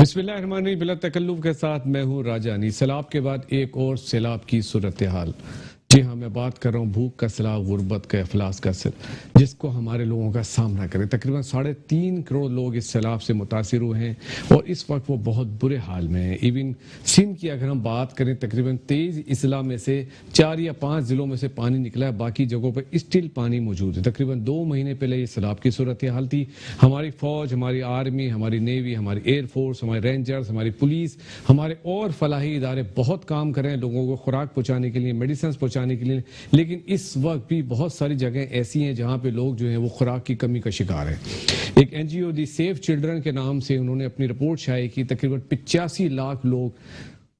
بسم اللہ الرحمن الرحیم، بلا تکلف کے ساتھ میں ہوں راجانی۔ سیلاب کے بعد ایک اور سیلاب کی صورتحال۔ جی ہاں، میں بات کر رہا ہوں بھوک کا سیلاب، غربت کا، افلاس کا سیلاب، جس کو ہمارے لوگوں کا سامنا کرے۔ تقریباً 3.5 کروڑ لوگ اس سیلاب سے متاثر ہوئے ہیں اور اس وقت وہ بہت برے حال میں ہیں۔ ایون سندھ کی اگر ہم بات کریں، تقریباً 23 اضلاع میں سے 4 یا 5 ضلعوں میں سے پانی نکلا ہے، باقی جگہوں پر اسٹل پانی موجود ہے۔ تقریباً 2 مہینے پہلے یہ سیلاب کی صورتحال تھی۔ ہماری فوج، ہماری آرمی، ہماری نیوی، ہماری ایئر فورس، ہمارے رینجرز، ہماری پولیس، ہمارے اور فلاحی ادارے بہت کام کر رہے ہیں لوگوں کو خوراک پہنچانے کے لیے، میڈیسنز پہنچانے کے لیے، لیکن اس وقت بھی بہت ساری جگہیں ایسی ہیں جہاں پہ لوگ جو ہیں وہ خوراک کی کمی کا شکار ہیں۔ ایک این جی او دی سیف چلڈرن کے نام سے انہوں نے اپنی رپورٹ شائع کی، تقریباً 85 لاکھ لوگ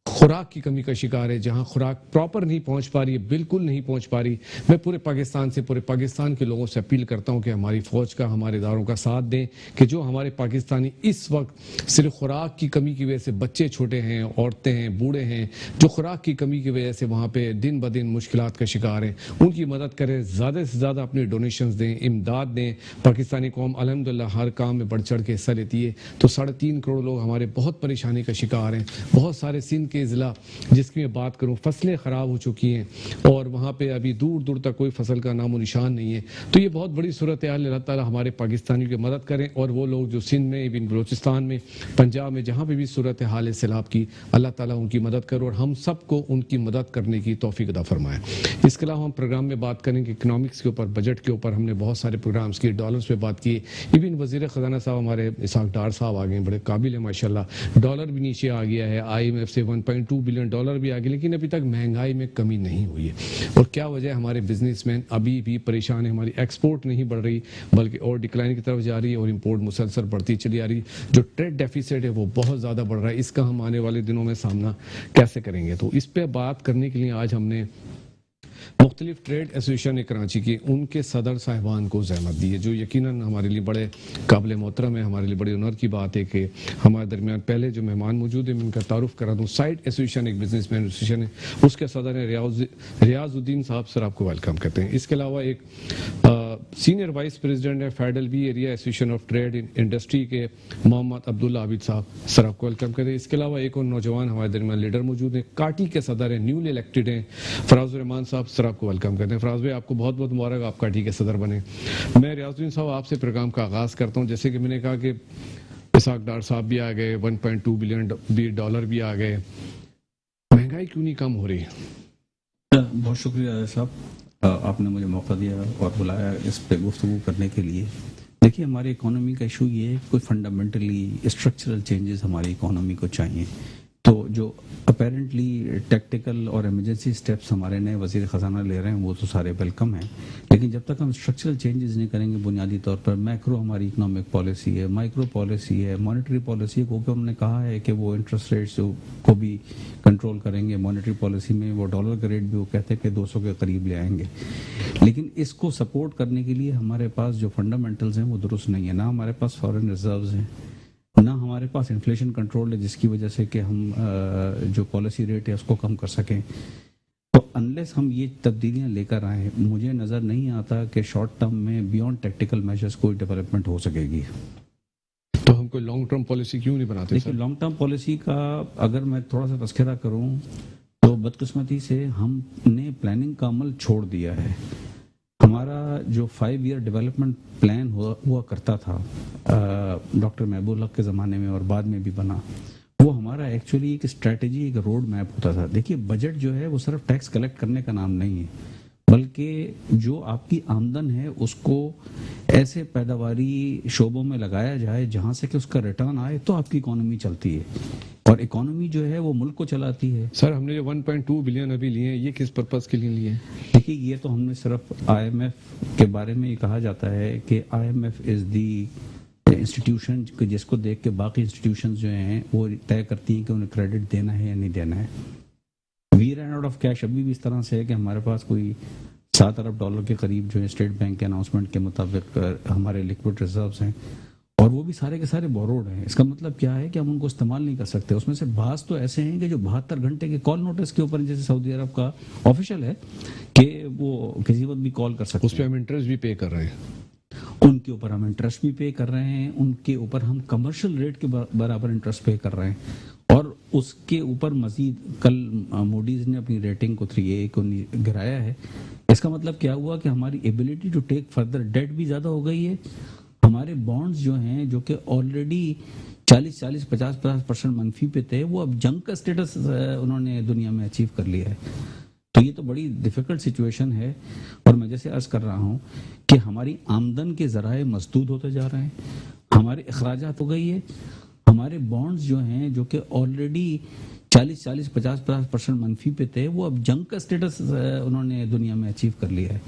خوراک کی کمی کا شکار ہے، جہاں خوراک پراپر نہیں پہنچ پا رہی ہے، بالکل نہیں پہنچ پا رہی۔ میں پورے پاکستان کے لوگوں سے اپیل کرتا ہوں کہ ہماری فوج کا، ہمارے اداروں کا ساتھ دیں کہ جو ہمارے پاکستانی اس وقت صرف خوراک کی کمی کی وجہ سے، بچے چھوٹے ہیں، عورتیں ہیں، بوڑھے ہیں، جو خوراک کی کمی کی وجہ سے وہاں پہ دن بدن مشکلات کا شکار ہیں، ان کی مدد کریں، زیادہ سے زیادہ اپنے ڈونیشنز دیں، امداد دیں۔ پاکستانی قوم الحمدللہ ہر کام میں بڑھ چڑھ کے حصہ لیتی ہے، تو 3.5 کروڑ لوگ ہمارے بہت پریشانی کا شکار ہیں۔ بہت سارے سندھ کے ضلع جس کی میں بات کروں، فصلیں خراب ہو چکی ہیں اور وہاں پہ ابھی دور دور تک کوئی فصل کا نام و نشان نہیں ہے۔ تو یہ بہت بڑی صورتحال ہے۔ اللہ تعالیٰ ہمارے پاکستانیوں کی مدد کریں، اور وہ لوگ جو سندھ میں، ایون بلوچستان میں، پنجاب میں، جہاں پہ بھی صورتحال ہے سیلاب کی، اللہ تعالیٰ ان کی مدد کرے اور ہم سب کو ان کی مدد کرنے کی توفیق عطا فرمائے۔ اس کے علاوہ ہم پروگرام میں بات کریں کہ اکنامکس کے اوپر، بجٹ کے اوپر ہم نے بہت سارے پروگرامز کیے، ڈالرز پہ بات کی۔ ایون وزیر خزانہ صاحب ہمارے اسحاق ڈار صاحب آ گئے ہیں، بڑے قابل ہیں ماشاءاللہ۔ ڈالر بھی نیچے آ گیا ہے، آئی ایم ایف سے 1.2 بلین ڈالر بھی آ گئے، لیکن ابھی تک مہنگائی میں کمی نہیں ہوئی ہے۔ اور کیا وجہ ہے؟ ہمارے بزنس مین ابھی بھی پریشان ہیں، ہماری ایکسپورٹ نہیں بڑھ رہی بلکہ اور ڈکلائن کی طرف جا رہی ہے، اور امپورٹ مسلسل بڑھتی چلی آ رہی ہے۔ جو ٹریڈ ڈیفیسٹ ہے وہ بہت زیادہ بڑھ رہا ہے، اس کا ہم آنے والے دنوں میں سامنا کیسے کریں گے؟ تو اس پہ بات کرنے کے لیے آج ہم نے مختلف ٹریڈ ایسوسیشن کراچی کی ان کے صدر صاحبان کو زحمت دی ہے، جو یقیناً ہمارے لیے بڑے قابل محترم ہے۔ ہمارے لیے بڑے آنر کی بات ہے کہ ہمارے درمیان پہلے جو مہمان موجود ہیں، میں ان کا تعارف کرا دوں۔ سائٹ ایسوسیشن ایک بزنس مین ایسوسیشن ہے، اس کے صدر ہیں ریاض الدین صاحب، سر آپ کو ویلکم کرتے ہیں۔ اس کے علاوہ ایک سینئر وائس پریزیڈنٹ ہے federal B area association of trade industry کے، محمد عبداللہ عابد صاحب، سر آپ کو ویلکم کرتے ہیں۔ اس کے علاوہ ایک اور نوجوان ہمارے درمیان لیڈر موجود ہیں، کاٹی کے صدر ہیں، نیولی الیکٹڈ ہیں، فراز الرحمان صاحب، سر آپ کو ویلکم کرتے ہیں۔ فراز بھائی، آپ کو بہت بہت مبارک، آپ کاٹی کے صدر بنے۔ میں ریاض الدین صاحب آپ سے پروگرام کا آغاز کرتا ہوں۔ جیسے کہ میں نے کہا کہ اسحاق ڈار صاحب بھی آ گئے، 1.2 بلین ڈالر بھی آ گئے، مہنگائی کیوں نہیں کم ہو رہی؟ بہت شکریہ صاحب، آپ نے مجھے موقع دیا اور بلایا اس پہ گفتگو کرنے کے لیے۔ دیکھیے، ہماری اکانومی کا ایشو یہ ہے کہ کوئی فنڈامنٹلی اسٹرکچرل چینجز ہماری اکانومی کو چاہیے۔ تو جو اپیرنٹلی ٹیکٹیکل اور ایمرجنسی سٹیپس ہمارے نئے وزیر خزانہ لے رہے ہیں وہ تو سارے ویلکم ہیں، لیکن جب تک ہم اسٹرکچرل چینجز نہیں کریں گے، بنیادی طور پر میکرو ہماری اکنامک پالیسی ہے، مائکرو پالیسی ہے، مانیٹری پالیسی ہے، کیونکہ ہم نے کہا ہے کہ وہ انٹرسٹ ریٹس کو بھی کنٹرول کریں گے۔ مانیٹری پالیسی میں وہ ڈالر کا ریٹ بھی وہ کہتے ہیں کہ 200 کے قریب لے آئیں گے، لیکن اس کو سپورٹ کرنے کے لیے ہمارے پاس جو فنڈامنٹلز ہیں وہ درست نہیں ہیں۔ نہ ہمارے پاس فارن ریزروز ہیں، نہ ہمارے پاس انفلیشن کنٹرول ہے جس کی وجہ سے کہ ہم جو پالیسی ریٹ ہے اس کو کم کر سکیں۔ تو انلیس ہم یہ تبدیلیاں لے کر آئیں، مجھے نظر نہیں آتا کہ شارٹ ٹرم میں بیونڈ ٹیکٹیکل میجرز کوئی ڈیولپمنٹ ہو سکے گی۔ تو ہم کوئی لانگ ٹرم پالیسی کیوں نہیں بناتے؟ دیکھیے، لانگ ٹرم پالیسی کا اگر میں تھوڑا سا تذکرہ کروں تو بدقسمتی سے ہم نے پلاننگ کا عمل چھوڑ دیا ہے۔ ہمارا جو 5 ایئر ڈیولپمنٹ پلان ہوا کرتا تھا ڈاکٹر محبوب الحق کے زمانے میں اور بعد میں بھی بنا، وہ ہمارا ایکچولی ایک اسٹریٹجی، ایک روڈ میپ ہوتا تھا۔ دیکھیے، بجٹ جو ہے وہ صرف ٹیکس کلیکٹ کرنے کا نام نہیں ہے، بلکہ جو آپ کی آمدن ہے اس کو ایسے پیداواری شعبوں میں لگایا جائے جہاں سے کہ اس کا ریٹرن آئے تو آپ کی اکانومی چلتی ہے، اور اکانومی جو ہے وہ ملک کو چلاتی ہے۔ سر، ہم نے جو 1.2 بلین ابھی لیے ہیں، یہ کس پرپس کے لیے لیے ہیں؟ دیکھیے، یہ تو ہم نے صرف آئی ایم ایف کے بارے میں یہ کہا جاتا ہے کہ I M F is the institution جس کو دیکھ کے باقی انسٹیٹیوشنز جو ہیں وہ طے کرتی ہیں کہ انہیں کریڈٹ دینا ہے یا نہیں دینا ہے۔ وی رن آؤٹ آف کیش ابھی بھی اس طرح سے ہے کہ ہمارے پاس کوئی 7 ارب ڈالر کے قریب جو ہے اسٹیٹ بینک کے اناؤنسمنٹ کے مطابق ہمارے لیکوڈ ریزروز ہیں، اور وہ بھی سارے کے سارے بوروڈ ہیں۔ اس کا مطلب کیا ہے کہ ہم ان کو استعمال نہیں کر سکتے۔ اس میں سے بعض تو ایسے ہیں کہ جو 72 گھنٹے کے کال نوٹس کے اوپر، جیسے سعودی عرب کا آفیشیل ہے کہ وہ کسی وقت بھی کال کر سکتے ہیں، اس پہ ہم انٹرسٹ بھی پے کر رہے ہیں۔ ان کے اوپر ہم انٹرسٹ بھی پے کر رہے ہیں، ان کے اوپر ہم کمرشل ریٹ کے برابر انٹرسٹ پے کر رہے ہیں، اور اس کے اوپر مزید کل موڈیز نے اپنی ریٹنگ کو 3A کو گرایا ہے۔ اس کا مطلب کیا ہوا کہ ہماری ability to take further debt بھی زیادہ ہو گئی ہے۔ ہمارے بانڈز جو ہیں جو کہ آلریڈی 40-50% منفی پہ تھے، وہ اب جنگ کا سٹیٹس انہوں نے دنیا میں اچیو کر لیا ہے۔ تو یہ تو بڑی ڈیفیکلٹ سچویشن ہے، اور میں جیسے عرض کر رہا ہوں کہ ہماری آمدن کے ذرائع مسدود ہوتے جا رہے ہیں، ہمارے اخراجات ہو گئی ہے، ہمارے بانڈز جو ہیں جو کہ آلریڈی 40-50% منفی پہ تھے، وہ اب جنگ کا سٹیٹس انہوں نے دنیا میں اچیو کر لیا ہے۔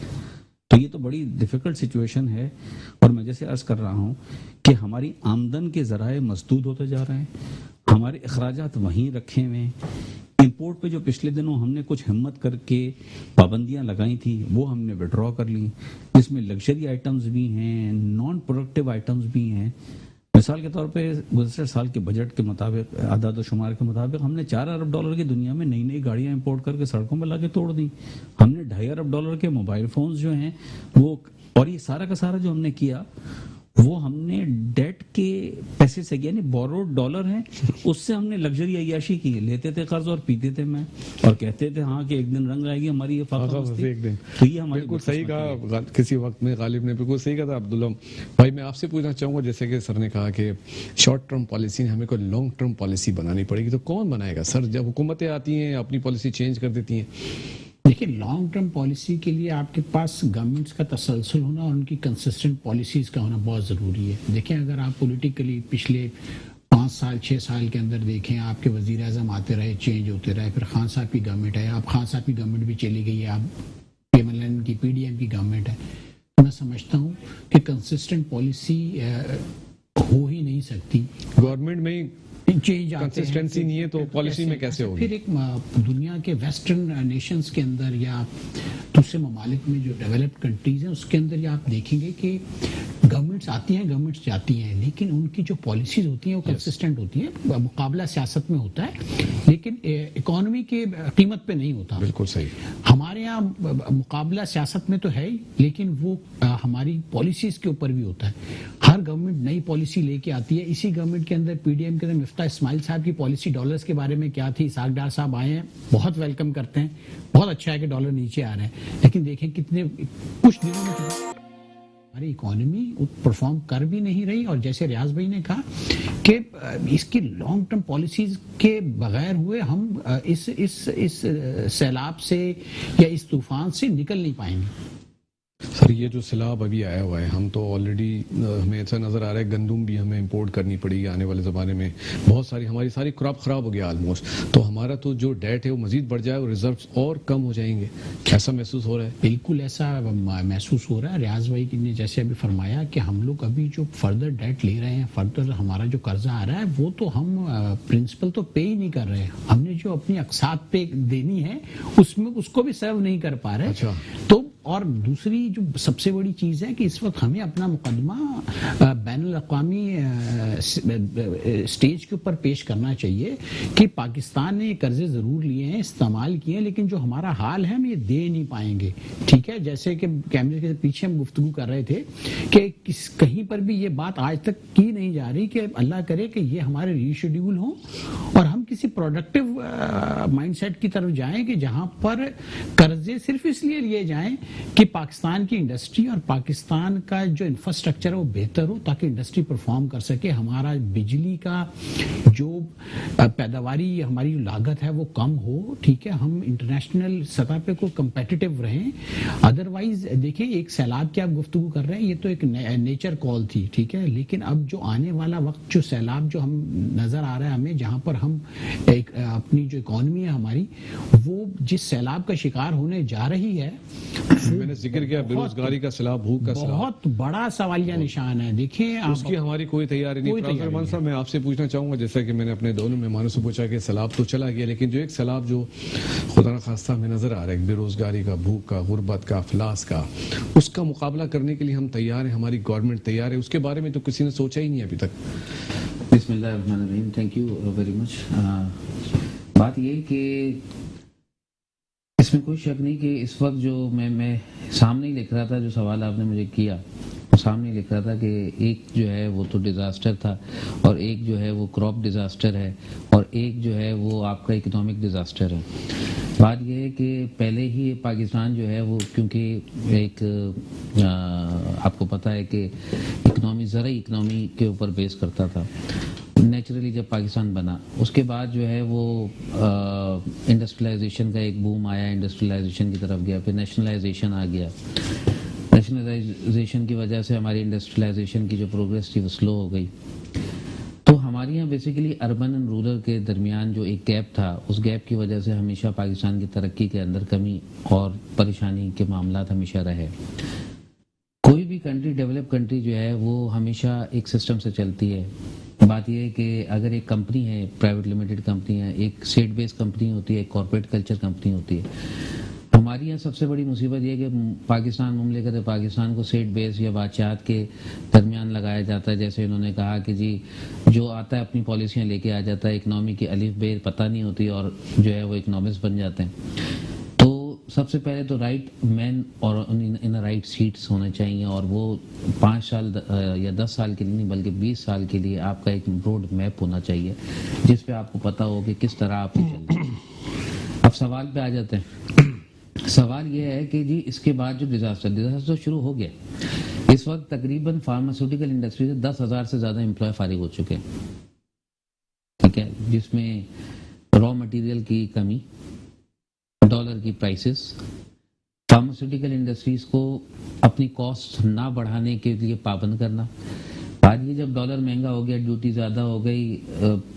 تو یہ تو بڑی ڈیفیکلٹ سچویشن ہے، اور میں جیسے عرض کر رہا ہوں کہ ہماری آمدن کے ذرائع مسدود ہوتے جا رہے ہیں، ہمارے اخراجات وہیں رکھے ہوئے ہیں۔ امپورٹ پہ جو پچھلے دنوں ہم نے کچھ ہمت کر کے پابندیاں لگائی تھیں، وہ ہم نے وڈرا کر لیں، جس میں لگژری آئٹمز بھی ہیں، نان پروڈکٹیو آئٹمز بھی ہیں۔ مثال کے طور پہ گزشتہ سال کے بجٹ کے مطابق، اعداد و شمار کے مطابق، ہم نے $4 ارب کی دنیا میں نئی گاڑیاں امپورٹ کر کے سڑکوں پہ لا کے توڑ دیں۔ ہم نے $2.5 ارب کے موبائل فونز جو ہیں وہ، اور یہ سارا کا سارا جو ہم نے کیا وہ ہم نے ڈیٹ کے پیسے سے، یعنی بوروڈ ڈالر ہیں، اس سے ہم نے لگژری عیاشی کی، لیتے تھے قرض اور پیتے تھے میں، اور کہتے تھے ہاں کہ ایک دن رنگ آئے گی ہماری یہ فاقہ مستی۔ تو یہ ہماری بالکل صحیح کہا کسی وقت میں غالب نے، بالکل صحیح کہا تھا عبداللہ بھائی۔ میں آپ سے پوچھنا چاہوں گا، جیسے کہ سر نے کہا کہ شارٹ ٹرم پالیسی، ہمیں کوئی لانگ ٹرم پالیسی بنانی پڑے گی، تو کون بنائے گا سر؟ جب حکومتیں آتی ہیں اپنی پالیسی چینج کر دیتی ہیں۔ دیکھیں، لانگ ٹرم پالیسی کے لیے آپ کے پاس گورنمنٹس کا تسلسل ہونا اور ان کی کنسسٹنٹ پالیسیز کا ہونا بہت ضروری ہے۔ دیکھیں، اگر آپ پولیٹیکلی پچھلے 5 سال 6 سال کے اندر دیکھیں، آپ کے وزیر اعظم آتے رہے، چینج ہوتے رہے، پھر خان صاحب کی گورنمنٹ ہے، اب خان صاحب کی گورنمنٹ بھی چلی گئی ہے، اب PMLN کی PDM کی گورنمنٹ ہے، میں سمجھتا ہوں کہ کنسسٹنٹ پالیسی ہو ہی نہیں سکتی۔ گورنمنٹ میں چینج کنسسٹنسی نہیں ہے تو پالیسی میں کیسے ہوگی؟ پھر ایک دنیا کے ویسٹرن نیشنز کے اندر یا دوسرے ممالک میں جو ڈیولپڈ کنٹریز ہیں اس کے اندر یا آپ دیکھیں گے کہ گورنمنٹس آتی ہیں، گورنمنٹس جاتی ہیں، لیکن ان کی جو پالیسیز ہوتی ہیں وہ کنسسٹنٹ ہوتی ہیں۔ مقابلہ سیاست میں ہوتا ہے لیکن اکانومی کے قیمت پہ نہیں ہوتا۔ بالکل صحیح۔ ہمارے یہاں مقابلہ سیاست میں تو ہے ہی، لیکن وہ ہماری پالیسیز کے اوپر بھی ہوتا ہے۔ ہر گورنمنٹ نئی پالیسی لے کے آتی ہے۔ اسی گورنمنٹ کے اندر PDM کے اندر مفتاح اسماعیل صاحب کی پالیسی ڈالرز کے بارے میں کیا تھی؟ اسحاق ڈار صاحب آئے ہیں، بہت ویلکم کرتے ہیں، بہت اچھا ہے کہ ڈالر نیچے آ رہے ہیں، لیکن دیکھیں کتنے کچھ دنوں میں ہماری اکانومی پرفارم کر بھی نہیں رہی۔ اور جیسے ریاض بھائی نے کہا کہ اس کی لانگ ٹرم پالیسیز کے بغیر ہوئے ہم اس سیلاب سے یا اس طوفان سے نکل نہیں پائیں گے۔ سر، یہ جو سیلاب ابھی آیا ہوا ہے، ہم تو آلریڈی ہمیں ایسا نظر آ رہا ہے گندم بھی ہمیں امپورٹ کرنی پڑے گی آنے والے زمانے میں، بہت ساری ہماری ساری کراپ خراب ہو گیا آلموسٹ، تو ہمارا تو جو ڈیٹ ہے وہ مزید بڑھ جائے اور ریزروز اور کم ہو جائیں گے، ایسا محسوس ہو رہا ہے؟ بالکل ایسا محسوس ہو رہا ہے۔ ریاض بھائی نے جیسے ابھی فرمایا کہ ہم لوگ ابھی جو فردر ڈیٹ لے رہے ہیں، فردر ہمارا جو قرضہ آ رہا ہے، وہ تو ہم پرنسپل تو پے ہی نہیں کر رہے، ہم نے جو اپنی اقساط پہ دینی ہے اس کو بھی سرو نہیں کر پا رہے۔ اچھا۔ تو اور دوسری جو سب سے بڑی چیز ہے کہ اس وقت ہمیں اپنا مقدمہ بین الاقوامی سٹیج کے اوپر پیش کرنا چاہیے کہ پاکستان نے یہ قرضے ضرور لیے ہیں، استعمال کیے ہیں، لیکن جو ہمارا حال ہے ہم یہ دے نہیں پائیں گے۔ ٹھیک ہے، جیسے کہ کیمرے کے پیچھے ہم گفتگو کر رہے تھے کہ کہیں پر بھی یہ بات آج تک کی نہیں جا رہی کہ اللہ کرے کہ یہ ہمارے ری شیڈیول ہوں اور ہم کسی پروڈکٹیو مائنڈ سیٹ کی طرف جائیں کہ جہاں پر قرضے صرف اس لیے لیے جائیں کہ پاکستان کی انڈسٹری اور پاکستان کا جو انفراسٹرکچر ہے وہ بہتر ہو، تاکہ انڈسٹری پرفارم کر سکے، ہمارا بجلی کا جو پیداواری ہماری لاگت ہے وہ کم ہو، ٹھیک ہے، ہم انٹرنیشنل سطح پہ کو کمپیٹیٹیو رہیں۔ ادروائز دیکھیں، ایک سیلاب کی آپ گفتگو کر رہے ہیں، یہ تو ایک نیچر کال تھی، ٹھیک ہے، لیکن اب جو آنے والا وقت، جو سیلاب جو ہم نظر آ رہا ہے ہمیں، جہاں پر ہم اپنی جو اکانومی ہے ہماری، وہ جس سیلاب کا شکار ہونے جا رہی ہے، میں نے ذکر کیا بے روزگاری کا سیلاب، بھوک کا سیلاب، بہت بڑا سوالیہ نشان ہے۔ دیکھیں، اس کی ہماری کوئی تیاری نہیں۔ پروفیسر رحمان صاحب، میں آپ سے پوچھنا چاہوں گا، جیسا کہ میں نے اپنے دونوں مہمانوں سے پوچھا کہ سیلاب تو چلا گیا، لیکن جو ایک سیلاب جو خدا نخواستہ ہمیں نظر آ رہا ہے، بے روزگاری کا، بھوک کا، غربت کا، افلاس کا، اس کا مقابلہ کرنے کے لیے ہم تیار ہیں، ہماری گورنمنٹ تیار ہے؟ اس کے بارے میں تو کسی نے سوچا ہی نہیں ابھی تک۔ بسم اللہ الرحمن الرحیم، تھینک یو ویری مچ۔ بات یہ کہ اس میں کوئی شک نہیں کہ اس وقت جو میں سامنے ہی لکھ رہا تھا، جو سوال آپ نے مجھے کیا، سامنے لکھ رہا تھا کہ ایک جو ہے وہ تو ڈیزاسٹر تھا اور ایک جو ہے وہ کراپ ڈیزاسٹر ہے اور ایک جو ہے وہ آپ کا اکنامک ڈیزاسٹر ہے. بات یہ ہے کہ پہلے ہی پاکستان جو ہے وہ کیونکہ ایک آپ کو پتہ ہے کہ اکنامی زرعی اکنامی کے اوپر بیس کرتا تھا. نیچرلی جب پاکستان بنا اس کے بعد جو ہے وہ انڈسٹریلائزیشن کا ایک بوم آیا, انڈسٹریلائزیشن کی طرف گیا, پھر نیشنلائزیشن آ گیا. نیشنلائزیشن کی وجہ سے ہماری انڈسٹریلائزیشن کی جو پروگریس تھی وہ سلو ہو گئی. تو ہمارے یہاں بیسیکلی اربن اینڈ رورل کے درمیان جو ایک گیپ تھا, اس گیپ کی وجہ سے ہمیشہ پاکستان کی ترقی کے اندر کمی اور پریشانی کے معاملات ہمیشہ رہے. کوئی بھی کنٹری, ڈیولپ کنٹری جو ہے وہ ہمیشہ ایک سسٹم سے چلتی ہے. بات یہ ہے کہ اگر ایک کمپنی ہے, پرائیویٹ لمیٹڈ کمپنی ہے, ایک اسٹیٹ بیس کمپنی ہوتی ہے, ایک کارپوریٹ کلچر کمپنی ہوتی ہے. ہماری یہاں سب سے بڑی مصیبت یہ ہے کہ پاکستان مملکت پاکستان کو اسٹیٹ بیس یا بادشاہت کے درمیان لگایا جاتا ہے. جیسے انہوں نے کہا کہ جی جو آتا ہے اپنی پالیسیاں لے کے آ جاتا ہے, اکنامی کی الف بے پتہ نہیں ہوتی اور جو ہے وہ اکنامکس بن جاتے ہیں. تو سب سے پہلے تو رائٹ مین اور ان رائٹ سیٹس ہونے چاہیے, اور وہ 5 سال یا 10 سال کے لیے نہیں بلکہ 20 سال کے لیے آپ کا ایک روڈ میپ ہونا چاہیے جس پہ آپ کو پتہ ہو کہ کس طرح آپ کی چل رہی ہے. اب سوال پہ آ جاتے ہیں. سوال یہ ہے کہ جی اس کے بعد جو ڈیزاسٹر شروع ہو گیا, اس وقت تقریباً فارماسیوٹیکل انڈسٹری سے 10,000 سے زیادہ امپلائی فارغ ہو چکے ہیں. ٹھیک ہے, جس میں را مٹیریل کی کمی, ڈالر کی پرائسز, فارماسیوٹیکل انڈسٹریز کو اپنی کاسٹ نہ بڑھانے کے لیے پابند کرنا. آج یہ جب ڈالر مہنگا ہو گیا, ڈیوٹی زیادہ ہو گئی,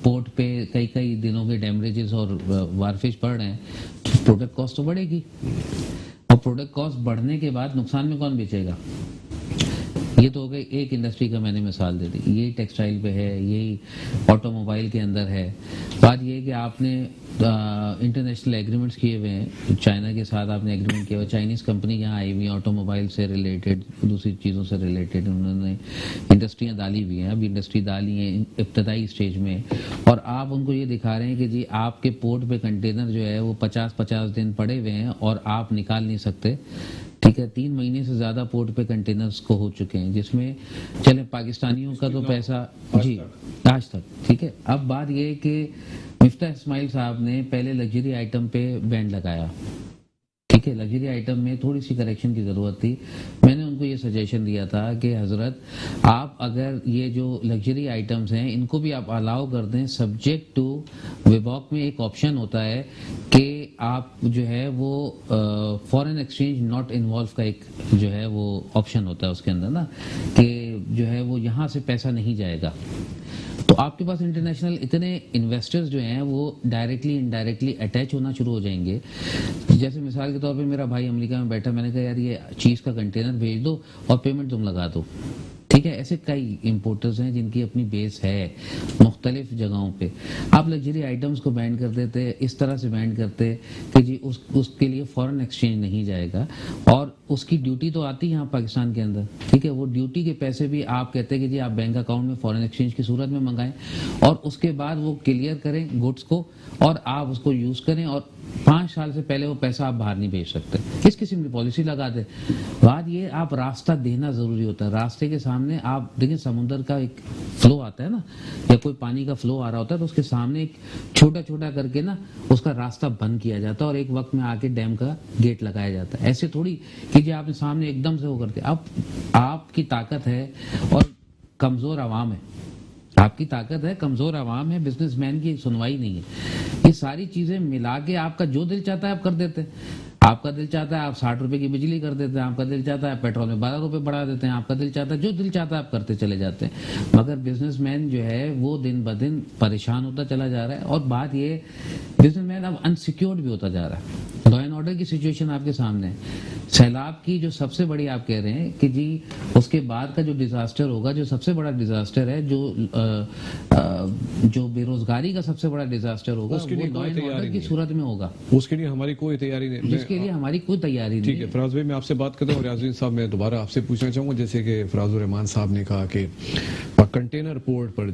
پورٹ پہ کئی دنوں کے ڈیمریجز اور وارفیج بڑھ رہے ہیں, پروڈکٹ کاسٹ تو بڑھے گی. اور پروڈکٹ کاسٹ بڑھنے کے بعد نقصان میں کون بیچے گا؟ یہ تو ہو گئی ایک انڈسٹری کا میں نے مثال دے دی. یہی ٹیکسٹائل پہ ہے, یہی آٹو موبائل کے اندر ہے. بات یہ ہے کہ آپ نے انٹرنیشنل ایگریمنٹس کیے ہوئے ہیں, چائنا کے ساتھ آپ نے ایگریمنٹ کیا ہوا, چائنیز کمپنی یہاں آئی ہوئی ہیں آٹو موبائل سے ریلیٹڈ, دوسری چیزوں سے ریلیٹڈ, انہوں نے انڈسٹریاں ڈالی ہوئی ہیں. ابھی انڈسٹری ڈالی ہیں ابتدائی اسٹیج میں, اور آپ ان کو یہ دکھا رہے ہیں کہ جی آپ کے پورٹ پہ کنٹینر جو ہے وہ 50 دن پڑے ہوئے ہیں اور آپ نکال نہیں سکتے. ٹھیک ہے, 3 مہینے سے زیادہ پورٹ پہ کنٹینرز کو ہو چکے ہیں, جس میں چلے پاکستانیوں کا تو پیسہ جی آج تک. ٹھیک ہے, اب بات یہ ہے کہ مفتاح اسماعیل صاحب نے پہلے لگژری آئٹم پہ بین لگایا. ٹھیک ہے, لگژری آئٹم میں تھوڑی سی کریکشن کی ضرورت تھی. میں نے ان کو یہ سجیشن دیا تھا کہ حضرت آپ اگر یہ جو لگژری آئٹمس ہیں ان کو بھی آپ الاؤ کر دیں, سبجیکٹ ٹو ویباک میں ایک آپشن ہوتا ہے کہ آپ جو ہے وہ فارن ایکسچینج ناٹ انوالو کا ایک جو ہے وہ آپشن ہوتا ہے اس کے اندر نا, کہ جو ہے وہ یہاں سے پیسہ نہیں جائے گا. تو آپ کے پاس انٹرنیشنل اتنے انویسٹرز جو ہیں وہ ڈائریکٹلی انڈائریکٹلی اٹیچ ہونا شروع ہو جائیں گے. جیسے مثال کے طور پہ میرا بھائی امریکہ میں بیٹھا, میں نے کہا یار یہ چیز کا کنٹینر بھیج دو اور پیمنٹ تم لگا دو. ٹھیک ہے, ایسے کئی امپورٹرز ہیں جن کی اپنی بیس ہے مختلف جگہوں پہ. آپ لگژری آئٹمس کو بینڈ کر دیتے, اس طرح سے بینڈ کرتے کہ جی اس کے لیے فارن ایکسچینج نہیں جائے گا, اور اس کی ڈیوٹی تو آتی ہے یہاں پاکستان کے اندر. ٹھیک ہے, وہ ڈیوٹی کے پیسے بھی آپ کہتے ہیں کہ جی آپ بینک اکاؤنٹ میں فارن ایکسچینج کی صورت میں منگائیں, اور اس کے بعد وہ کلیئر کریں گڈس کو اور آپ اس کو یوز کریں, اور 5 سال سے پہلے وہ پیسہ آپ باہر نہیں بھیج سکتے. کس قسم کی پالیسی لگا دیں. بات یہ آپ راستہ دینا ضروری ہوتا ہے. راستے کے سامنے آپ دیکھیں سمندر کا ایک فلو آتا ہے نا, یا کوئی پانی کا فلو آ رہا ہوتا ہے, تو اس کے سامنے ایک چھوٹا چھوٹا کر کے نا اس کا راستہ بند کیا جاتا ہے اور ایک وقت میں آ کے ڈیم کا گیٹ لگایا جاتا ہے. ایسے تھوڑی کہ جی آپ نے سامنے ایک دم سے وہ کرتے. اب آپ کی طاقت ہے اور کمزور عوام ہے, آپ کی طاقت ہے, کمزور عوام ہے, بزنس مین کی سنوائی نہیں ہے. یہ ساری چیزیں ملا کے آپ کا جو دل چاہتا ہے آپ کر دیتے ہیں. آپ کا دل چاہتا ہے آپ 60 روپے کی بجلی کر دیتے ہیں, آپ کا دل چاہتا ہے پیٹرول میں 12 روپے بڑھا دیتے ہیں, آپ کا دل چاہتا ہے جو دل چاہتا ہے آپ کرتے چلے جاتے ہیں. مگر بزنس مین جو ہے وہ دن بدن پریشان ہوتا چلا جا رہا ہے. اور بات یہ بزنس مین اب انسیکیورڈ بھی ہوتا جا رہا ہے. لا اینڈ آرڈر کی سچویشن آپ کے سامنے ہے. سیلاب کی جو سب سے بڑی آپ کہہ رہے ہیں کہ جی اس کے بعد کا جو ڈیزاسٹر ہوگا, جو سب سے بڑا ڈیزاسٹر ہے, جو بے روزگاری کا سب سے بڑا ڈیزاسٹر ہوگا, وہ لا اینڈ آرڈر کی صورت میں ہوگا. اس کے لیے ہماری کوئی تیاری نہیں, جس کے لیے ہماری کوئی تیاری نہیں. ٹھیک ہے فراز بھائی, میں آپ سے بات کرتا ہوں. ریاض الدین صاحب, میں دوبارہ آپ سے پوچھنا چاہوں گا, جیسے کہ فراز الرحمان صاحب نے کہا کہ کنٹینر پورٹ پر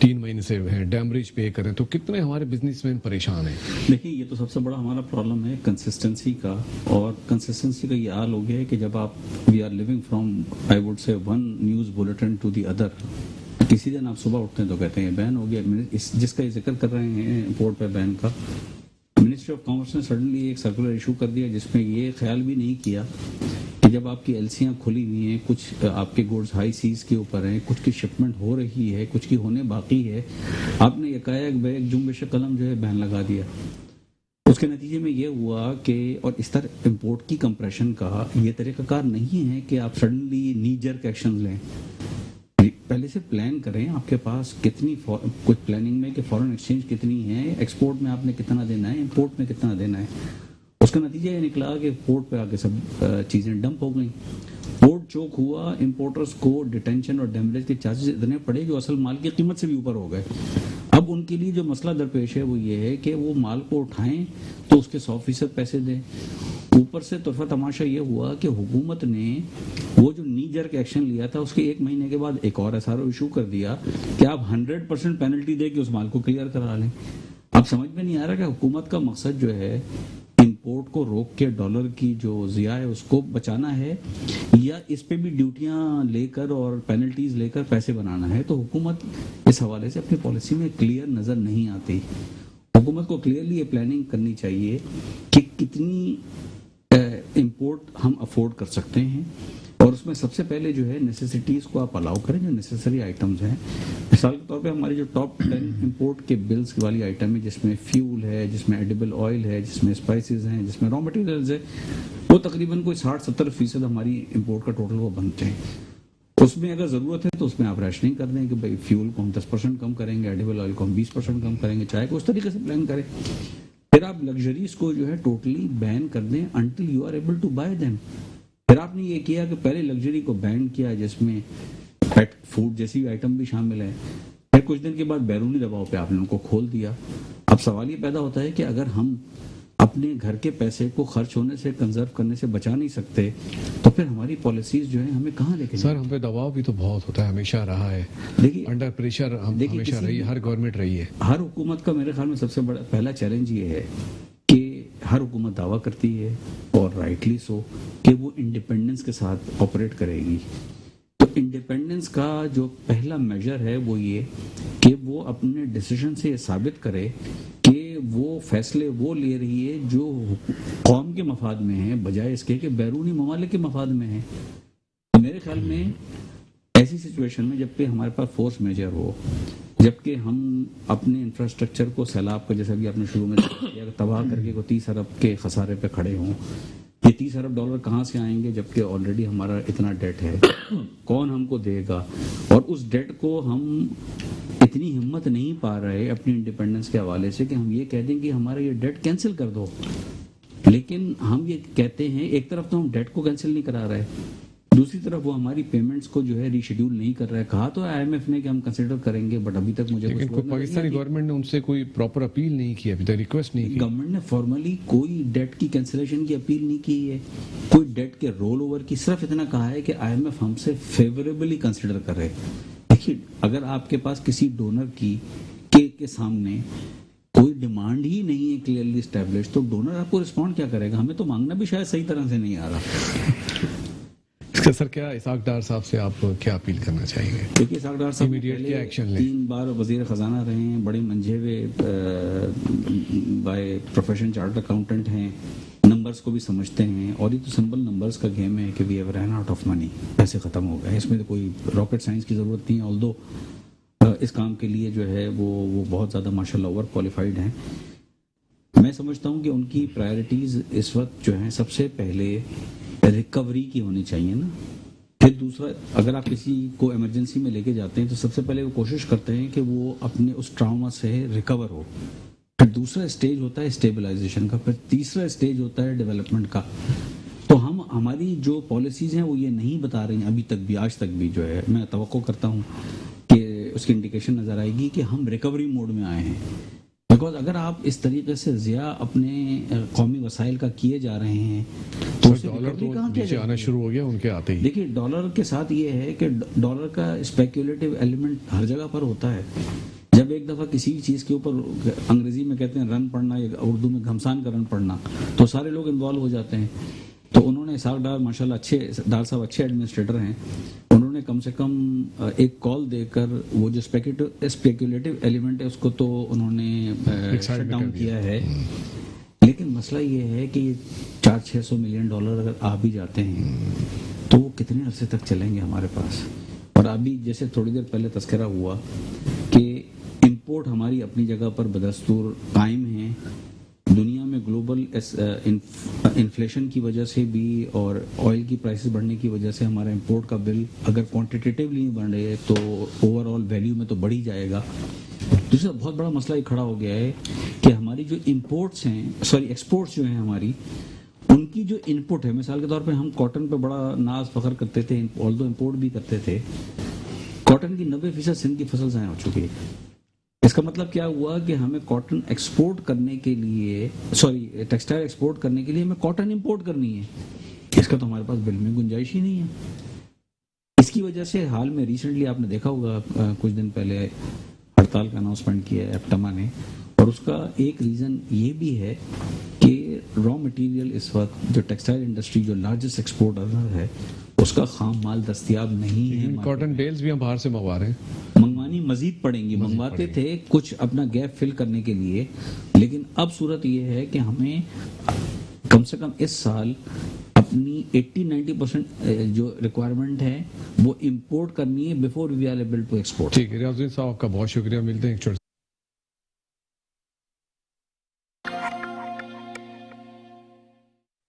3 مہینے سے ڈیمریج پے کریں, تو کتنے ہمارے بزنس مین پریشان ہیں. دیکھیں یہ تو سب سے بڑا ہمارا پرابلم ہے کنسسٹنسی کا, اور کنسسٹنسی کا یہ حال ہو گیا ہے کہ جب آپ وی آر لیونگ فرام آئی وڈ سے one news bulletin to the other, کسی دن آپ صبح اٹھتے ہیں تو کہتے ہیں بین ہو گیا، جس کا یہ ذکر کر رہے ہیں امپورٹ پہ بین کا، منسٹری آف کامرس نے سڈنلی ایک سرکولر ایشو کر دیا جس میں یہ خیال بھی نہیں کیا کہ جب آپ کی ایلسیاں کھلی ہوئی ہیں، کچھ آپ کے گوڈز ہائی سیز کے اوپر ہیں، کچھ کی شپمنٹ ہو رہی ہے، کچھ کی ہونے باقی ہے، آپ نے یکایک بیک جنبش قلم جو ہے بین لگا دیا۔ اس کے نتیجے میں یہ ہوا کہ، اور اس طرح امپورٹ کی کمپریشن کا یہ طریقہ کار نہیں ہے کہ آپ سڈنلی نی جرک ایکشن لیں، پہلے سے پلان کریں، آپ کے پاس کتنی کچھ پلاننگ میں کہ فارن ایکسچینج کتنی ہے، ایکسپورٹ میں آپ نے کتنا دینا ہے، امپورٹ میں کتنا دینا ہے۔ اس کا نتیجہ یہ نکلا کہ پورٹ پہ آ کے سب چیزیں ڈمپ ہو گئیں، پورٹ چوک ہوا، امپورٹرز کو ڈیٹینشن اور ڈیمیج کے چارجز اتنے پڑے جو اصل مال کی قیمت سے بھی اوپر ہو گئے۔ اب ان کے لیے جو مسئلہ درپیش ہے وہ یہ ہے کہ وہ مال کو اٹھائیں تو اس کے 100% پیسے دیں۔ اوپر سے طرفہ تماشا یہ ہوا کہ حکومت نے وہ جو نی جرک ایکشن لیا تھا اس کے 1 مہینے کے بعد ایک اور ایس آر او ایشو کر دیا کہ آپ 100% پینلٹی دے کے اس مال کو کلیئر کرا لیں۔ اب سمجھ میں نہیں آ رہا کہ حکومت کا مقصد جو ہے امپورٹ کو روک کے ڈالر کی جو ضیاع ہے اس کو بچانا ہے، یا اس پہ بھی ڈیوٹیاں لے کر اور پینلٹیز لے کر پیسے بنانا ہے۔ تو حکومت اس حوالے سے اپنی پالیسی میں کلیئر نظر نہیں آتی۔ حکومت کو کلیئرلی یہ پلاننگ کرنی چاہیے کہ کتنی امپورٹ ہم افورڈ کر سکتے ہیں، اور اس میں سب سے پہلے جو ہے نیسیسٹیز کو آپ الاؤ کریں، جو نیسیسری آئٹمز ہیں۔ مثال کے طور پہ ہماری جو ٹاپ 10 امپورٹ کے بلز والی آئٹم ہے، جس میں فیول ہے، جس میں ایڈیبل آئل ہے، جس میں اسپائسز ہیں، جس میں را مٹیریلز ہے، وہ تقریباً کوئی 60-70% ہماری امپورٹ کا ٹوٹل وہ بنتے ہیں۔ اس میں اگر ضرورت ہے تو اس میں آپ ریشننگ کر دیں کہ بھائی فیول کو ہم 10% کم کریں گے، ایڈیبل آئل کو ہم 20% کم کریں گے، چائے کو اس طریقے سے پلان کریں۔ پھر آپ لگژریز کو جو ہے ٹوٹلی بین کر دیں until you are able to buy them۔ پھر آپ نے یہ کیا کہ پہلے لگژری کو بین کیا جس میں پیٹ فوڈ جیسی آئٹم بھی شامل ہے، پھر کچھ دن کے بعد بیرونی دباؤ پہ آپ نے ان کو کھول دیا۔ اب سوال یہ پیدا ہوتا ہے کہ اگر ہم اپنے گھر کے پیسے کو خرچ ہونے سے، کنزرو کرنے سے بچا نہیں سکتے تو پھر ہماری پالیسیز جو ہیں ہمیں کہاں لے کے سر ہم پہ دباؤ بھی تو بہت ہوتا ہے، ہمیشہ رہا ہے، دیکھیے انڈر پریشر ہمیشہ رہی ہے، ہر گورنمنٹ رہی ہے۔ ہر حکومت کا میرے خیال میں سب سے بڑا پہلا چیلنج یہ ہے کہ ہر حکومت دعویٰ کرتی ہے، اور رائٹلی سو، کہ وہ انڈیپینڈنس کے ساتھ آپریٹ کرے گی۔ تو انڈیپینڈنس کا جو پہلا میجر ہے وہ یہ کہ وہ اپنے ڈیسیژن سے یہ ثابت کرے کہ وہ فیصلے وہ لے رہی ہے جو قوم کے مفاد میں ہیں، بجائے اس کے کہ بیرونی ممالک کے مفاد میں ہیں۔ میرے خیال میں ایسی سچویشن میں جب کہ ہمارے پاس فورس میجر ہو، جبکہ ہم اپنے انفراسٹرکچر کو سیلاب کا، جیسا بھی آپ نے شروع میں کیا، تباہ کر کے 30 ارب کے خسارے پہ کھڑے ہوں، یہ 30 ارب ڈالر کہاں سے آئیں گے جبکہ آلریڈی ہمارا اتنا ڈیٹ ہے، کون ہم کو دے گا؟ اور اس ڈیٹ کو ہم اتنی ہمت نہیں پا رہے اپنی انڈیپینڈنس کے حوالے سے کہ ہم یہ کہہ دیں کہ ہمارا یہ ڈیٹ کینسل کر دو، لیکن ہم یہ کہتے ہیں ایک طرف تو ہم ڈیٹ کو کینسل نہیں کرا رہے، دوسری طرف وہ ہماری پیمنٹس کو جو ہے ری شیڈیول نہیں کر رہا ہے۔ کہا تو آئی ایم ایف نے کہ ہم کنسیڈر کریں گے، بٹ ابھی تک مجھے لیکن کوئی پاکستانی گورنمنٹ نے ان سے کوئی پراپر اپیل نہیں کی، ابھی تک ریکویسٹ نہیں کی۔ گورنمنٹ نے فارملی کوئی ڈیٹ کی کینسلیشن کی اپیل نہیں کی ہے، کوئی ڈیٹ کے رول اوور کی، صرف اتنا کہا ہے کہ آئی ایم ایف ہم سے فیوریبلی کنسیڈر کر رہے۔ دیکھیے اگر آپ کے پاس کسی ڈونر کی کے سامنے کوئی ڈیمانڈ ہی نہیں ہے کلیئرلی اسٹیبلش، تو ڈونر آپ کو رسپونڈ کیا کرے گا؟ ہمیں تو مانگنا بھی شاید صحیح طرح سے نہیں آ رہا۔ سر کیا اسحاق ڈار صاحب سے آپ کیا اپیل کرنا چاہیں گے؟ دیکھیے اسحاق ڈار صاحب کیا ایکشن لیں؟ 3 بار وزیر خزانہ رہے ہیں، بڑے منجھے ہوئے بائی پروفیشن چارٹر اکاؤنٹنٹ ہیں، نمبرز کو بھی سمجھتے ہیں، اور یہ تو سمپل نمبرز کا گیم ہے کہ we have run out of money, پیسے ختم ہو گئے، اس میں تو کوئی راکٹ سائنس کی ضرورت نہیں ہے، آلدو اس کام کے لیے جو ہے وہ بہت زیادہ ماشاءاللہ اوور کوالیفائڈ ہیں۔ میں سمجھتا ہوں کہ ان کی پرائرٹیز اس وقت جو ہیں سب سے پہلے ریکوری کی ہونی چاہیے نا، پھر دوسرا اگر آپ کسی کو ایمرجنسی میں لے کے جاتے ہیں تو سب سے پہلے وہ کوشش کرتے ہیں کہ وہ اپنے اس ٹراما سے ریکور ہو، پھر دوسرا اسٹیج ہوتا ہے اسٹیبلائزیشن کا، پھر تیسرا اسٹیج ہوتا ہے ڈیولپمنٹ کا۔ تو ہماری جو پالیسیز ہیں وہ یہ نہیں بتا رہی ہیں ابھی تک بھی، آج تک بھی جو ہے، میں توقع کرتا ہوں کہ اس کی انڈیکیشن نظر آئے گی کہ ہم ریکوری موڈ میں آئے ہیں۔ بیکاز اگر آپ اس طریقے سے ضیاع اپنے قومی وسائل کا کیے جا رہے ہیں تو ڈالر تو نیچے آنا شروع ہو گیا ان کے آتے ہی۔ دیکھیے ڈالر کے ساتھ یہ ہے کہ ڈالر کا اسپیکولیٹو ایلیمنٹ ہر جگہ پر ہوتا ہے۔ جب ایک دفعہ کسی چیز کے اوپر انگریزی میں کہتے ہیں رن پڑنا یا اردو میں گھمسان کا رن پڑنا، تو سارے لوگ انوالو ہو جاتے ہیں۔ تو انہوں نے اسحاق ڈار ماشاءاللہ اچھے ڈار صاحب اچھے ایڈمنسٹریٹر ہیں، انہوں نے کم سے کم ایک کال دے کر وہ جو اسپیکولیٹو ایلیمنٹ ہے اس کو تو انہوں نے شٹ ڈاؤن کیا ہے. لیکن مسئلہ یہ ہے کہ یہ 400-600 ملین ڈالر اگر آ بھی جاتے ہیں تو وہ کتنے عرصے تک چلیں گے ہمارے پاس. اور ابھی جیسے تھوڑی دیر پہلے تذکرہ ہوا کہ امپورٹ ہماری اپنی جگہ پر بدستور قائم ہیں، دنیا میں گلوبل انفلیشن کی وجہ سے بھی اور آئل کی پرائسز بڑھنے کی وجہ سے ہمارا امپورٹ کا بل اگر کوانٹیٹیولی نہیں بڑھ رہے تو اوور آل ویلیو میں تو بڑھ ہی جائے گا. دوسرا بہت بڑا مسئلہ یہ کھڑا ہو گیا ہے کہ ہماری جو امپورٹس ہیں ایکسپورٹس جو ہیں ہماری، ان کی جو ان پٹ ہے، مثال کے طور پہ ہم کاٹن پہ بڑا ناز فخر کرتے تھے، آلدو امپورٹ بھی کرتے تھے، کاٹن کی 90% سندھ کی فصل ضائع ہو چکی ہے. اس کا مطلب کیا ہوا کہ ہمیں کاٹن ایکسپورٹ کرنے کے لیے ٹیکسٹائل ایکسپورٹ کرنے کے لیے ہمیں کاٹن امپورٹ کرنی ہے. اس کا تو ہمارے پاس بل میں گنجائش ہی نہیں ہے. اس کی وجہ سے حال میں ریسنٹلی آپ نے دیکھا ہوگا کچھ دن پہلے ہڑتال کا اناؤنسمنٹ کیا ہے ایپٹما نے، اور اس کا ایک ریزن یہ بھی ہے کہ را مٹیریل اس وقت جو ٹیکسٹائل انڈسٹری جو لارجسٹ ایکسپورٹر ہے اس کا خام مال دستیاب نہیں ہے. کاٹن بیلز بھی ہم باہر سے منگوا رہے ہیں، منگوانی مزید پڑیں گی، منگواتے تھے کچھ اپنا گیپ فل کرنے کے لیے، لیکن اب صورت یہ ہے کہ ہمیں کم سے کم اس سال اپنی 80-90% جو ریکوائرمنٹ ہے وہ امپورٹ کرنی ہے before we are able to export. ٹھیک ہے ریاض الدین صاحب آپ کا بہت شکریہ. ملتے ہیں ایک چھوٹے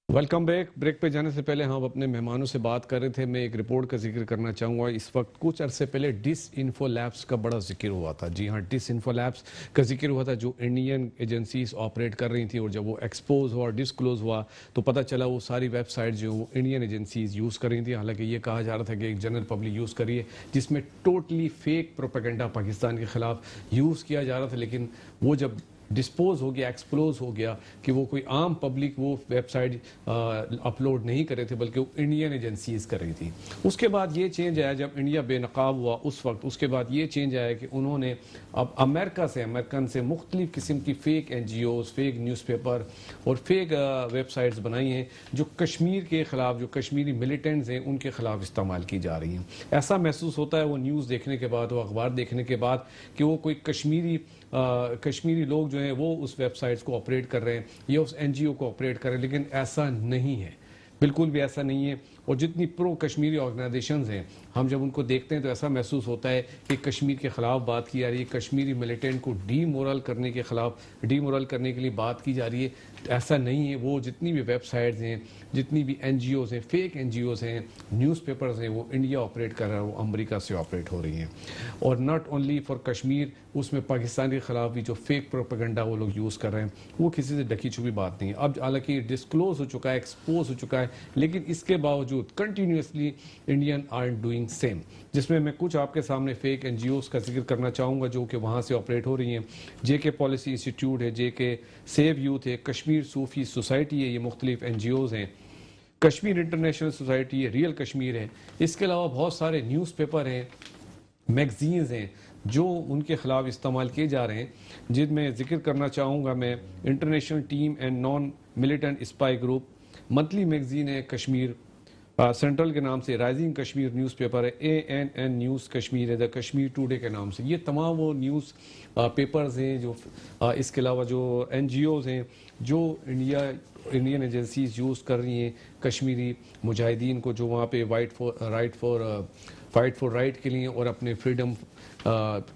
ویلکم بریک پہ جانے سے پہلے ہم اپنے مہمانوں سے بات کر رہے تھے. میں ایک رپورٹ کا ذکر کرنا چاہوں گا. اس وقت کچھ عرصے پہلے ڈس انفو لیبس کا بڑا ذکر ہوا تھا. جی ہاں، ڈس انفو لیبس کا ذکر ہوا تھا جو انڈین ایجنسیز آپریٹ کر رہی تھیں، اور جب وہ ایکسپوز ہوا، ڈسکلوز ہوا تو پتہ چلا وہ ساری ویب سائٹ جو وہ انڈین ایجنسیز یوز کر رہی تھیں. حالانکہ یہ کہا جا رہا تھا کہ ایک جنرل پبلک یوز کریے، جس میں ٹوٹلی فیک پروپیگنڈا پاکستان کے خلاف یوز کیا جا رہا تھا. لیکن وہ جب ڈسپوز ہو گیا، ایکسپلوز ہو گیا کہ وہ کوئی عام پبلک وہ ویب سائٹ اپلوڈ نہیں کر رہے تھے بلکہ وہ انڈین ایجنسیز کر رہی تھی. اس کے بعد یہ چینج آیا جب انڈیا بے نقاب ہوا اس وقت. اس کے بعد یہ چینج آیا کہ انہوں نے اب امریکن سے مختلف قسم کی fake N G Os, fake newspaper اور فیک ویب سائٹس بنائی ہیں جو کشمیر کے خلاف، جو کشمیری ملیٹنٹس ہیں ان کے خلاف استعمال کی جا رہی ہیں. ایسا محسوس ہوتا ہے وہ نیوز دیکھنے کے بعد، وہ اخبار دیکھنے کے بعد کہ وہ کوئی کشمیری لوگ جو ہیں وہ اس ویب سائٹس کو آپریٹ کر رہے ہیں یا اس این جی او کو آپریٹ کر رہے ہیں. لیکن ایسا نہیں ہے، بالکل بھی ایسا نہیں ہے. اور جتنی پرو کشمیری آرگنائزیشنز ہیں، ہم جب ان کو دیکھتے ہیں تو ایسا محسوس ہوتا ہے کہ کشمیر کے خلاف بات کی جا رہی ہے، کشمیری ملیٹنٹ کو ڈی مورل کرنے کے لیے بات کی جا رہی ہے. ایسا نہیں ہے. وہ جتنی بھی ویب سائٹس ہیں، جتنی بھی این جی اوز ہیں، فیک این جی اوز ہیں، نیوز پیپرز ہیں، وہ انڈیا آپریٹ کر رہا ہے، وہ امریکہ سے آپریٹ ہو رہی ہیں. اور ناٹ اونلی فار کشمیر، اس میں پاکستان کے خلاف بھی جو فیک پروپیگنڈا وہ لوگ یوز کر رہے ہیں وہ کسی سے ڈکی چھپی بات نہیں ہے. اب حالانکہ ڈسکلوز ہو چکا ہے، ایکسپوز ہو چکا ہے، لیکن اس کے باوجود continuously Indian are doing same. جس میں کچھ آپ کے سامنے فیک این جی اوز کا ذکر کرنا چاہوں گا جو کہ وہاں سے آپریٹ ہو رہی ہیں. جے کے پالیسی انسٹیٹیوٹ ہے، جے کے سیو یوتھ ہے، کشمیر صوفی سوسائٹی ہے، یہ مختلف این جی اوز ہیں. کشمیر انٹرنیشنل سوسائٹی ہے، ریئل کشمیر ہے. اس کے علاوہ بہت سارے نیوز پیپر ہیں، میگزینز ہیں جو ان کے خلاف استعمال کیے جا رہے ہیں. جن میں ذکر کرنا چاہوں گا میں international team and non militant spy group, monthly magazine ہے کشمیر سینٹرل کے نام سے، رائزنگ کشمیر نیوز پیپر ہے، ANN نیوز کشمیر ہے، دا کشمیر ٹوڈے کے نام سے. یہ تمام وہ نیوز پیپرز ہیں جو اس کے علاوہ جو این جی اوز ہیں جو انڈین ایجنسیز یوز کر رہی ہیں کشمیری مجاہدین کو جو وہاں پہ فائٹ فار رائٹ کے لیے اور اپنے فریڈم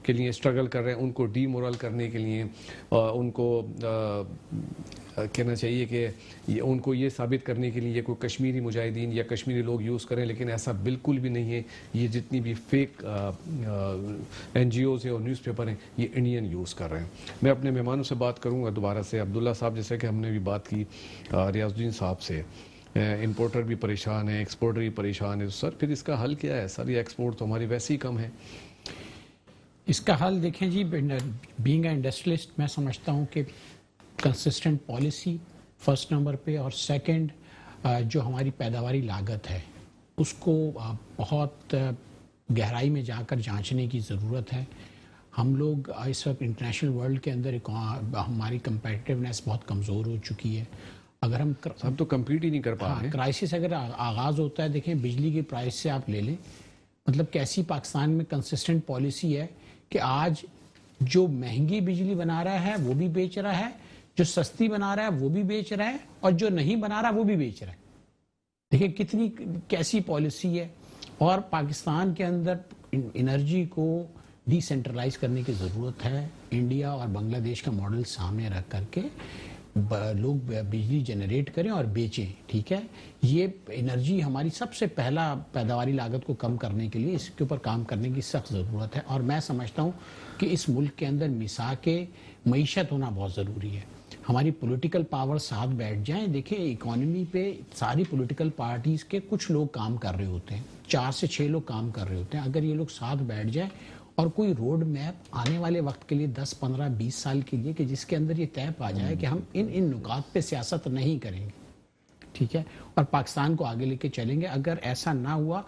کے لیے اسٹرگل کر رہے ہیں، ان کو ڈی مورل کرنے کے لیے. ان کو کہنا چاہیے کہ ان کو یہ ثابت کرنے کے لیے کوئی کشمیری مجاہدین یا کشمیری لوگ یوز کریں، لیکن ایسا بالکل بھی نہیں ہے. یہ جتنی بھی فیک این جی اوز ہیں اور نیوز پیپر ہیں یہ انڈین یوز کر رہے ہیں. میں اپنے مہمانوں سے بات کروں گا دوبارہ سے. عبداللہ صاحب، جیسے کہ ہم نے بھی بات کی ریاض الدین صاحب سے، امپورٹر بھی پریشان ہے، ایکسپورٹر بھی پریشان ہے. سر پھر اس کا حل کیا ہے؟ سر یہ ایکسپورٹ تو ہماری ویسے ہی کم ہے. اس کا حل دیکھیں جی، بینگ اے انڈسٹریلسٹ میں سمجھتا ہوں کہ کنسسٹنٹ پالیسی فرسٹ نمبر پہ، اور سیکنڈ جو ہماری پیداواری لاگت ہے اس کو بہت گہرائی میں جا کر جانچنے کی ضرورت ہے. ہم لوگ اس وقت انٹرنیشنل ورلڈ کے اندر ہماری کمپیٹیونیس بہت کمزور ہو چکی ہے. اگر ہم ہم تو کمپیٹ ہی نہیں کر پا رہے. کرائسس اگر آغاز ہوتا ہے، دیکھیں بجلی کی پرائس سے آپ لے لیں، مطلب کیسی پاکستان میں کنسسٹنٹ پالیسی ہے کہ آج جو مہنگی بجلی بنا رہا ہے وہ بھی بیچ رہا ہے، جو سستی بنا رہا ہے وہ بھی بیچ رہا ہے، اور جو نہیں بنا رہا وہ بھی بیچ رہا ہے. دیکھیں کتنی کیسی پالیسی ہے. اور پاکستان کے اندر انرجی کو ڈی سینٹرلائز کرنے کی ضرورت ہے. انڈیا اور بنگلہ دیش کا ماڈل سامنے رکھ کر کے لوگ بجلی جنریٹ کریں اور بیچیں. ٹھیک ہے، یہ انرجی ہماری سب سے پہلا پیداواری لاگت کو کم کرنے کے لیے اس کے اوپر کام کرنے کی سخت ضرورت ہے. اور میں سمجھتا ہوں کہ اس ملک کے اندر میثاق معیشت ہونا بہت ضروری ہے. ہماری پولیٹیکل پاور ساتھ بیٹھ جائیں. دیکھیں اکانومی پہ ساری پولیٹیکل پارٹیز کے کچھ لوگ کام کر رہے ہوتے ہیں، 4 سے 6 لوگ کام کر رہے ہوتے ہیں. اگر یہ لوگ ساتھ بیٹھ جائیں اور کوئی روڈ میپ آنے والے وقت کے لیے 10 15 20 سال کے لیے کہ جس کے اندر یہ طے پا جائے کہ ہم ان نکات پہ سیاست نہیں کریں گے، ٹھیک ہے، اور پاکستان کو آگے لے کے چلیں گے. اگر ایسا نہ ہوا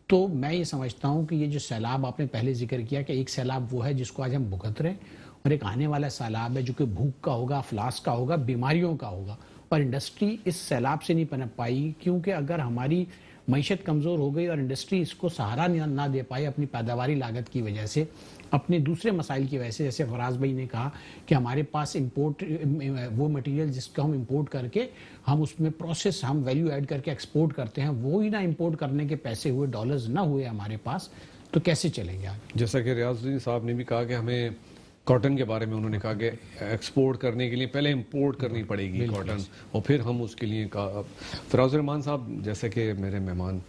تو میں یہ سمجھتا ہوں کہ یہ جو سیلاب آپ نے پہلے ذکر کیا کہ ایک سیلاب وہ ہے جس کو آج ہم بھگت رہے ہیں، اور ایک آنے والا سیلاب ہے جو کہ بھوک کا ہوگا، افلاس کا ہوگا، بیماریوں کا ہوگا. اور انڈسٹری اس سیلاب سے نہیں پنپ پائی، کیونکہ اگر ہماری معیشت کمزور ہو گئی اور انڈسٹری اس کو سہارا نہ دے پائی اپنی پیداواری لاگت کی وجہ سے، اپنے دوسرے مسائل کی وجہ سے، جیسے فراز بھائی نے کہا کہ ہمارے پاس امپورٹ وہ مٹیریل جس کو ہم امپورٹ کر کے ہم اس میں پروسیس ہم ویلیو ایڈ کر کے ایکسپورٹ کرتے ہیں، وہی نہ امپورٹ کرنے کے پیسے ہوئے، ڈالرز نہ ہوئے ہمارے پاس، تو کیسے چلیں گے آگے؟ جیسا کہ ریاض الدین صاحب نے بھی کہا کہ ہمیں کاٹن کے بارے میں انہوں نے کہا کہ ایکسپورٹ کرنے کے لیے پہلے امپورٹ کرنی پڑے گی کاٹن، اور پھر ہم اس کے لیے فراز الرحمان صاحب جیسا کہ میرے مہمان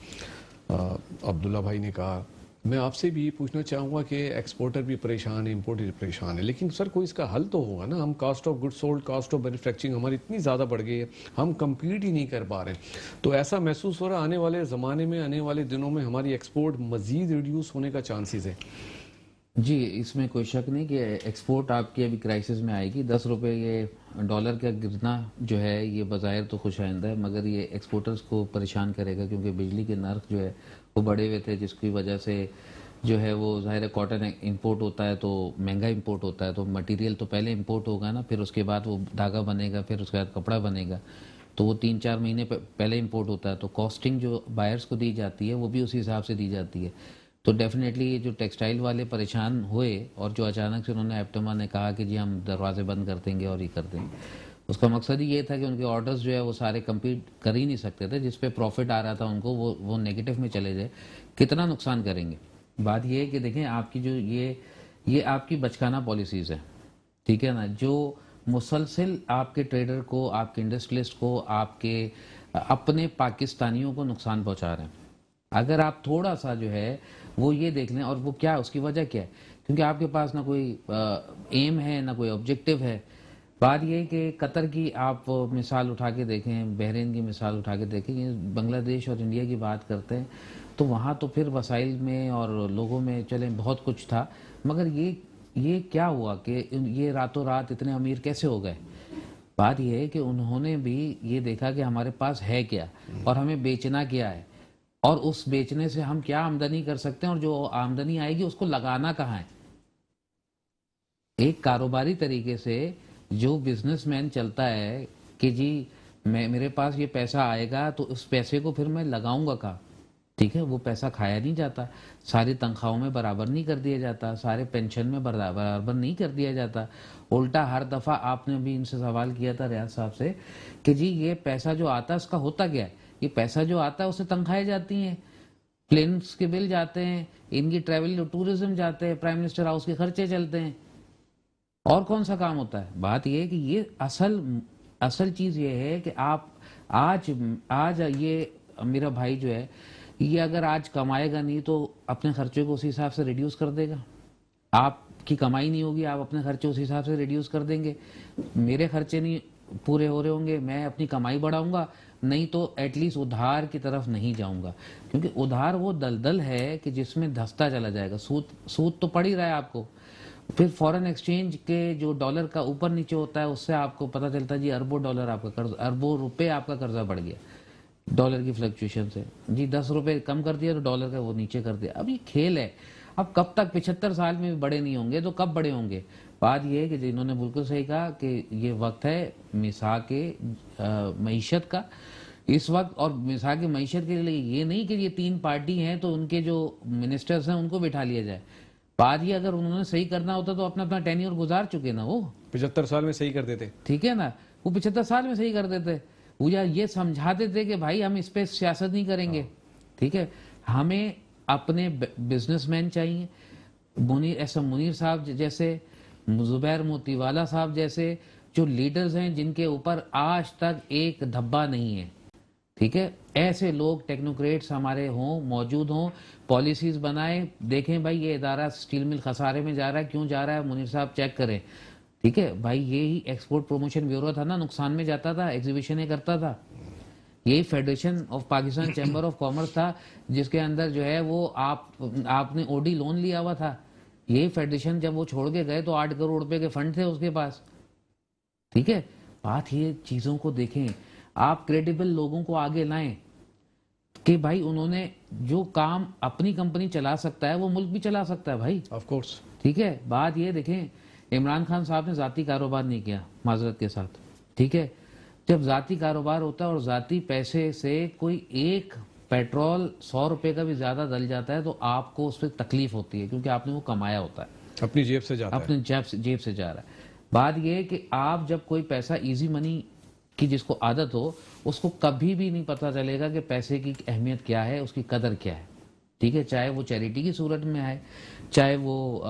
عبداللہ بھائی نے کہا، میں آپ سے بھی پوچھنا چاہوں گا کہ ایکسپورٹر بھی پریشان ہے، امپورٹر بھی پریشان ہے، لیکن سر کوئی اس کا حل تو ہوگا نا. ہم cost of good sold, cost of manufacturing ہماری اتنی زیادہ بڑھ گئی ہے، ہم کمپیٹ ہی نہیں کر پا رہے. تو ایسا محسوس ہو رہا ہے آنے والے زمانے میں، آنے والے دنوں میں ہماری ایکسپورٹ مزید ریڈیوس ہونے کا چانسز ہے. جی اس میں کوئی شک نہیں کہ ایکسپورٹ آپ کی ابھی کرائسس میں آئے گی. 10 روپے یہ ڈالر کا گرنا جو ہے یہ بظاہر تو خوش آئندہ ہے، مگر یہ ایکسپورٹرز کو پریشان کرے گا، کیونکہ بجلی کے نرخ جو ہے وہ بڑھے ہوئے تھے، جس کی وجہ سے جو ہے وہ ظاہر کاٹن امپورٹ ہوتا ہے تو مہنگا امپورٹ ہوتا ہے، تو مٹیریل تو پہلے امپورٹ ہوگا نا، پھر اس کے بعد وہ دھاگا بنے گا، پھر اس کے بعد کپڑا بنے گا، تو وہ 3-4 مہینے پہلے امپورٹ ہوتا ہے. تو کاسٹنگ جو بائرز کو دی جاتی ہے وہ بھی اسی حساب سے دی جاتی ہے. تو ڈیفینیٹلی یہ جو ٹیکسٹائل والے پریشان ہوئے، اور جو اچانک سے انہوں نے ایپٹما نے کہا کہ جی ہم دروازے بند کر دیں گے اور یہ کر دیں گے، اس کا مقصد ہی یہ تھا کہ ان کے آرڈرز جو ہے وہ سارے کمپلیٹ کر ہی نہیں سکتے تھے. جس پہ پروفٹ آ رہا تھا ان کو وہ نیگیٹو میں چلے جائے، کتنا نقصان کریں گے. بات یہ ہے کہ دیکھیں آپ کی جو یہ آپ کی بچکانہ پالیسیز ہے، ٹھیک ہے نا، جو مسلسل آپ کے ٹریڈر کو، آپ کے انڈسٹریلسٹ کو، آپ کے اپنے پاکستانیوں کو نقصان پہنچا رہے ہیں. اگر آپ تھوڑا سا جو ہے وہ یہ دیکھ لیں، اور وہ کیا اس کی وجہ کیا ہے، کیونکہ آپ کے پاس نہ کوئی ایم ہے نہ کوئی آبجیکٹو ہے. بات یہ ہے کہ قطر کی آپ مثال اٹھا کے دیکھیں، بحرین کی مثال اٹھا کے دیکھیں، بنگلہ دیش اور انڈیا کی بات کرتے ہیں تو وہاں تو پھر وسائل میں اور لوگوں میں چلیں بہت کچھ تھا، مگر یہ کیا ہوا کہ یہ راتوں رات اتنے امیر کیسے ہو گئے. بات یہ ہے کہ انہوں نے بھی یہ دیکھا کہ ہمارے پاس ہے کیا اور ہمیں بیچنا کیا ہے، اور اس بیچنے سے ہم کیا آمدنی کر سکتے ہیں، اور جو آمدنی آئے گی اس کو لگانا کہاں ہے. ایک کاروباری طریقے سے جو بزنس مین چلتا ہے کہ جی میرے پاس یہ پیسہ آئے گا تو اس پیسے کو پھر میں لگاؤں گا کہاں، ٹھیک ہے، وہ پیسہ کھایا نہیں جاتا، ساری تنخواہوں میں برابر نہیں کر دیا جاتا، سارے پینشن میں برابر نہیں کر دیا جاتا. الٹا ہر دفعہ آپ نے بھی ان سے سوال کیا تھا ریاض صاحب سے کہ جی یہ پیسہ جو آتا ہے اس کا ہوتا کیا ہے. یہ پیسہ جو آتا ہے اسے تنخواہیں جاتی ہیں، پلینس کے بل جاتے ہیں، ان کی ٹریول ٹورزم جاتے ہیں، پرائم منسٹر ہاؤس کے خرچے چلتے ہیں، اور کون سا کام ہوتا ہے. بات یہ ہے کہ یہ اصل چیز یہ ہے کہ آپ آج یہ میرا بھائی جو ہے یہ اگر آج کمائے گا نہیں تو اپنے خرچے کو اسی حساب سے ریڈیوس کر دے گا. آپ کی کمائی نہیں ہوگی، آپ اپنے خرچے اسی حساب سے ریڈیوس کر دیں گے. میرے خرچے نہیں پورے ہو رہے ہوں گے، میں اپنی کمائی بڑھاؤں گا، نہیں تو ایٹ لیسٹ ادھار کی طرف نہیں جاؤں گا، کیونکہ ادھار وہ دلدل ہے کہ جس میں دھستا چلا جائے گا. سود تو پڑ ہی رہا ہے آپ کو. پھر فورن ایکسچینج کے جو ڈالر کا اوپر نیچے ہوتا ہے اس سے آپ کو پتہ چلتا ہے جی اربوں ڈالر آپ کا قرض، اربوں روپے آپ کا قرضہ بڑھ گیا ڈالر کی فلکچویشن سے. جی 10 روپے کم کر دیا تو ڈالر کا وہ نیچے کر دیا. اب یہ کھیل ہے. اب کب تک 75 سال میں بھی بڑے نہیں ہوں گے تو کب بڑے ہوں گے؟ بات یہ ہے کہ جنہوں نے بالکل صحیح کہا کہ یہ وقت ہے مساق معیشت کا اس وقت، اور مساق معیشت کے لیے یہ نہیں کہ یہ 3 پارٹی ہیں تو ان کے جو منسٹرز ہیں ان کو بٹھا لیا جائے. بات یہ اگر انہوں نے صحیح کرنا ہوتا تو اپنا ٹینیور گزار چکے نا، وہ 75 سال میں صحیح کر دیتے. ٹھیک ہے نا، وہ 75 سال میں صحیح کر دیتے. وہ یہ سمجھاتے تھے کہ بھائی ہم اس پہ سیاست نہیں کریں گے. ٹھیک ہے، ہمیں اپنے بزنس مین چاہیے، منیر صاحب جیسے، زبیر موتی والا صاحب جیسے جو لیڈرز ہیں جن کے اوپر آج تک ایک دھبا نہیں ہے. ٹھیک ہے، ایسے لوگ ٹیکنوکریٹس ہمارے ہوں، موجود ہوں، پالیسیز بنائیں. دیکھیں بھائی یہ ادارہ سٹیل مل خسارے میں جا رہا ہے، کیوں جا رہا ہے؟ منیر صاحب چیک کریں. ٹھیک ہے بھائی، یہی ایکسپورٹ پروموشن بیورو تھا نا، نقصان میں جاتا تھا، ایگزیبیشنیں کرتا تھا. یہی federation of Pakistan chamber of commerce تھا جس کے اندر جو ہے وہ آپ نے اوڈی لون لیا ہوا تھا. یہی فیڈریشن جب وہ چھوڑ کے گئے تو 8 کروڑ روپے کے فنڈ تھے اس کے پاس. ٹھیک ہے، بات یہ چیزوں کو دیکھیں، آپ کریڈیبل لوگوں کو آگے لائیں کہ بھائی انہوں نے جو کام اپنی کمپنی چلا سکتا ہے وہ ملک بھی چلا سکتا ہے بھائی. Of course. ٹھیک ہے، بات یہ دیکھیں، عمران خان صاحب نے ذاتی کاروبار نہیں کیا معذرت کے ساتھ. ٹھیک ہے، جب ذاتی کاروبار ہوتا ہے اور ذاتی پیسے سے کوئی ایک پیٹرول 100 روپے کا بھی زیادہ ڈل جاتا ہے تو آپ کو اس پہ تکلیف ہوتی ہے کیونکہ آپ نے وہ کمایا ہوتا ہے، اپنی جیب سے جاتا ہے، اپنے جیب سے جا رہا ہے. بات یہ ہے کہ آپ جب کوئی پیسہ ایزی منی کی جس کو عادت ہو اس کو کبھی بھی نہیں پتہ چلے گا کہ پیسے کی اہمیت کیا ہے، اس کی قدر کیا ہے. ٹھیک ہے، چاہے وہ چیریٹی کی صورت میں آئے، چاہے وہ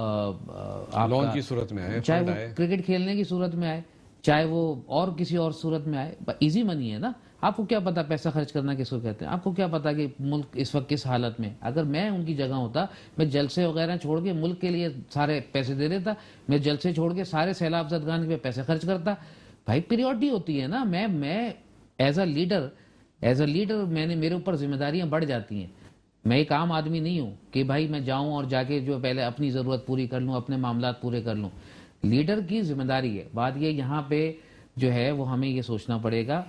لون کی صورت میں آئے، چاہے وہ کرکٹ کھیلنے کی صورت میں آئے، چاہے وہ اور کسی اور صورت میں آئے. ایزی منی ہے نا، آپ کو کیا پتا پیسہ خرچ کرنا کس کو کہتے ہیں؟ آپ کو کیا پتا کہ ملک اس وقت کس حالت میں؟ اگر میں ان کی جگہ ہوتا میں جلسے وغیرہ چھوڑ کے ملک کے لیے سارے پیسے دے دیتا، میں جلسے چھوڑ کے سارے سیلاب زدگان کے پیسے خرچ کرتا. بھائی پیریورٹی ہوتی ہے نا. میں ایز اے لیڈر میرے اوپر ذمہ داریاں بڑھ جاتی ہیں. میں ایک عام آدمی نہیں ہوں کہ بھائی میں جاؤں اور جا کے جو پہلے اپنی ضرورت پوری کر لوں، اپنے معاملات پورے کر لوں. لیڈر کی ذمہ داری ہے. بات یہ یہاں پہ جو ہے وہ ہمیں یہ سوچنا پڑے گا.